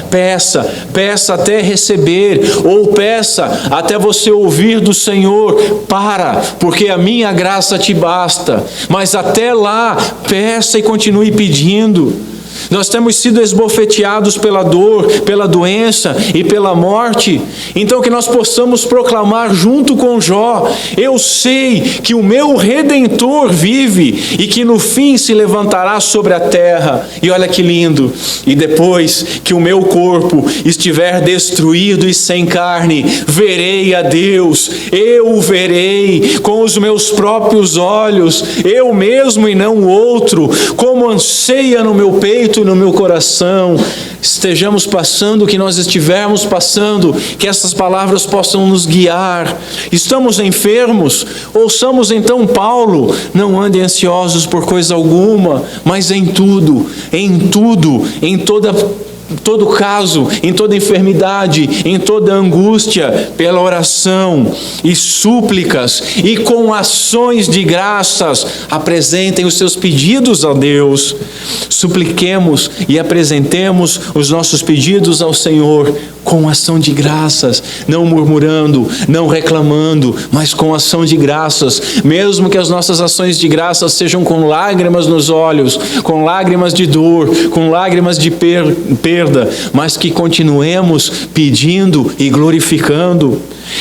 até receber, ou peça até você ouvir do Senhor: para, porque a minha graça te basta. Mas até lá, peça e continue pedindo. Nós temos sido esbofeteados pela dor, pela doença e pela morte. Então que nós possamos proclamar junto com Jó: eu sei que o meu Redentor vive e que no fim se levantará sobre a terra. E olha que lindo. E depois que o meu corpo estiver destruído e sem carne, verei a Deus. Eu o verei com os meus próprios olhos, eu mesmo e não o outro. Como anseia no meu peito e no meu coração. Estejamos passando o que nós estivermos passando, que essas palavras possam nos guiar. Estamos enfermos? Ouçamos então Paulo: não andem ansiosos por coisa alguma, mas em tudo, em todo caso, em toda enfermidade, em toda angústia, pela oração e súplicas e com ações de graças, apresentem os seus pedidos a Deus. Supliquemos e apresentemos os nossos pedidos ao Senhor com ação de graças, não murmurando, não reclamando, mas com ação de graças, mesmo que as nossas ações de graças sejam com lágrimas nos olhos, com lágrimas de dor, com lágrimas de perda, mas que continuemos pedindo e glorificando.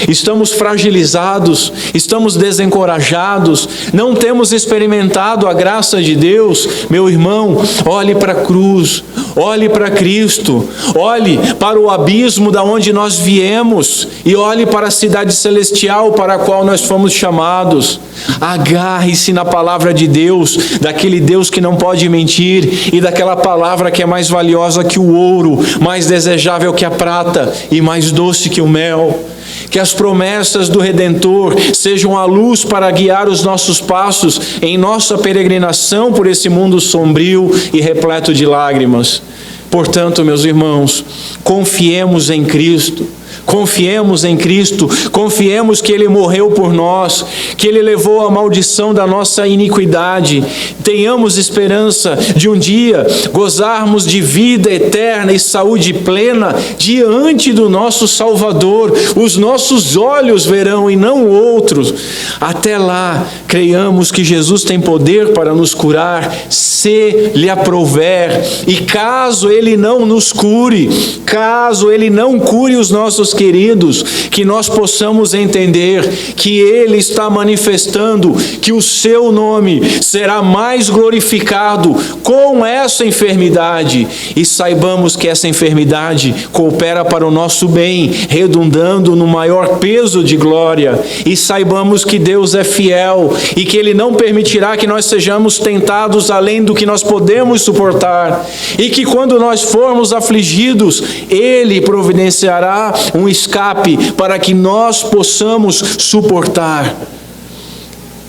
Estamos fragilizados, estamos desencorajados, não temos experimentado a graça de Deus. Meu irmão, olhe para a cruz, olhe para Cristo, olhe para o abismo da onde nós viemos e olhe para a cidade celestial para a qual nós fomos chamados. Agarre-se na palavra de Deus, daquele Deus que não pode mentir e daquela palavra que é mais valiosa que o ouro, mais desejável que a prata e mais doce que o mel. Que as promessas do Redentor sejam a luz para guiar os nossos passos em nossa peregrinação por esse mundo sombrio e repleto de lágrimas. Portanto, meus irmãos, confiemos em Cristo. Confiemos em Cristo, confiemos que Ele morreu por nós, que Ele levou a maldição da nossa iniquidade. Tenhamos esperança de um dia gozarmos de vida eterna e saúde plena diante do nosso Salvador. Os nossos olhos verão e não outros. Até lá, creiamos que Jesus tem poder para nos curar, se lhe aprouver. E caso Ele não nos cure, caso Ele não cure os nossos queridos, que nós possamos entender que Ele está manifestando que o seu nome será mais glorificado com essa enfermidade, e saibamos que essa enfermidade coopera para o nosso bem, redundando no maior peso de glória, e saibamos que Deus é fiel e que Ele não permitirá que nós sejamos tentados além do que nós podemos suportar, e que quando nós formos afligidos, Ele providenciará um escape para que nós possamos suportar.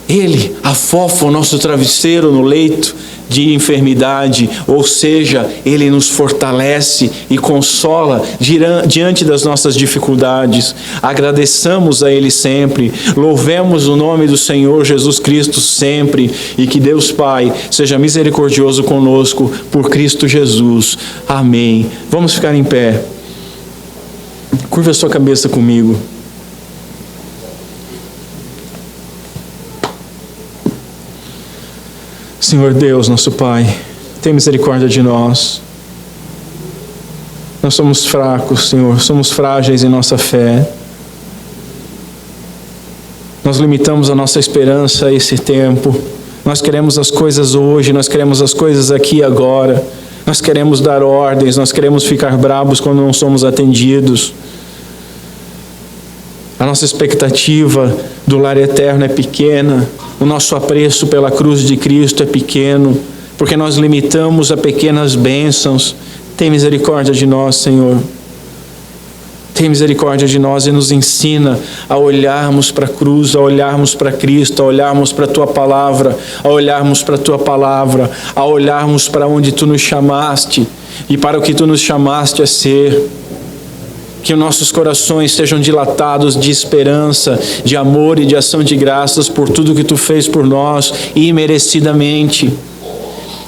Ele afofa o nosso travesseiro no leito de enfermidade, ou seja, Ele nos fortalece e consola diante das nossas dificuldades. Agradeçamos a Ele sempre, louvemos o nome do Senhor Jesus Cristo sempre, e que Deus Pai seja misericordioso conosco por Cristo Jesus. Amém. Vamos ficar em pé. Curva a sua cabeça comigo. Senhor Deus, nosso Pai, tem misericórdia de nós. Nós somos fracos, Senhor, somos frágeis em nossa fé. Nós limitamos a nossa esperança a esse tempo. Nós queremos as coisas hoje, nós queremos as coisas aqui e agora. Nós queremos dar ordens, nós queremos ficar bravos quando não somos atendidos. A nossa expectativa do lar eterno é pequena, o nosso apreço pela cruz de Cristo é pequeno, porque nós limitamos a pequenas bênçãos. Tem misericórdia de nós, Senhor. Tem misericórdia de nós e nos ensina a olharmos para a cruz, a olharmos para Cristo, a olharmos para a Tua Palavra, a olharmos para a Tua Palavra, a olharmos para onde Tu nos chamaste e para o que Tu nos chamaste a ser. Que os nossos corações sejam dilatados de esperança, de amor e de ação de graças por tudo que Tu fez por nós imerecidamente.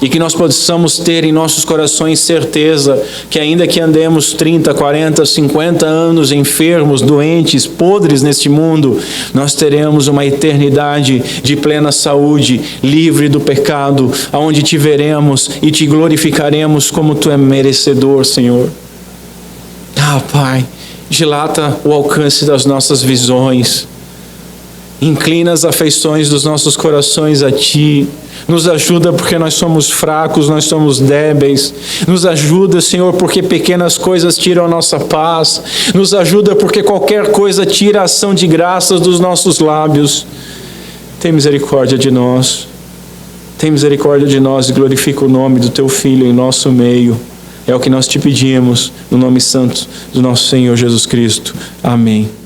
E que nós possamos ter em nossos corações certeza que ainda que andemos 30, 40, 50 anos enfermos, doentes, podres neste mundo, nós teremos uma eternidade de plena saúde, livre do pecado, aonde te veremos e te glorificaremos como tu é merecedor, Senhor. Pai, dilata o alcance das nossas visões. Inclina as afeições dos nossos corações a Ti. Nos ajuda porque nós somos fracos, nós somos débeis. Nos ajuda, Senhor, porque pequenas coisas tiram a nossa paz. Nos ajuda porque qualquer coisa tira a ação de graças dos nossos lábios. Tem misericórdia de nós. Tem misericórdia de nós e glorifica o nome do Teu Filho em nosso meio. É o que nós te pedimos, no nome santo do nosso Senhor Jesus Cristo. Amém.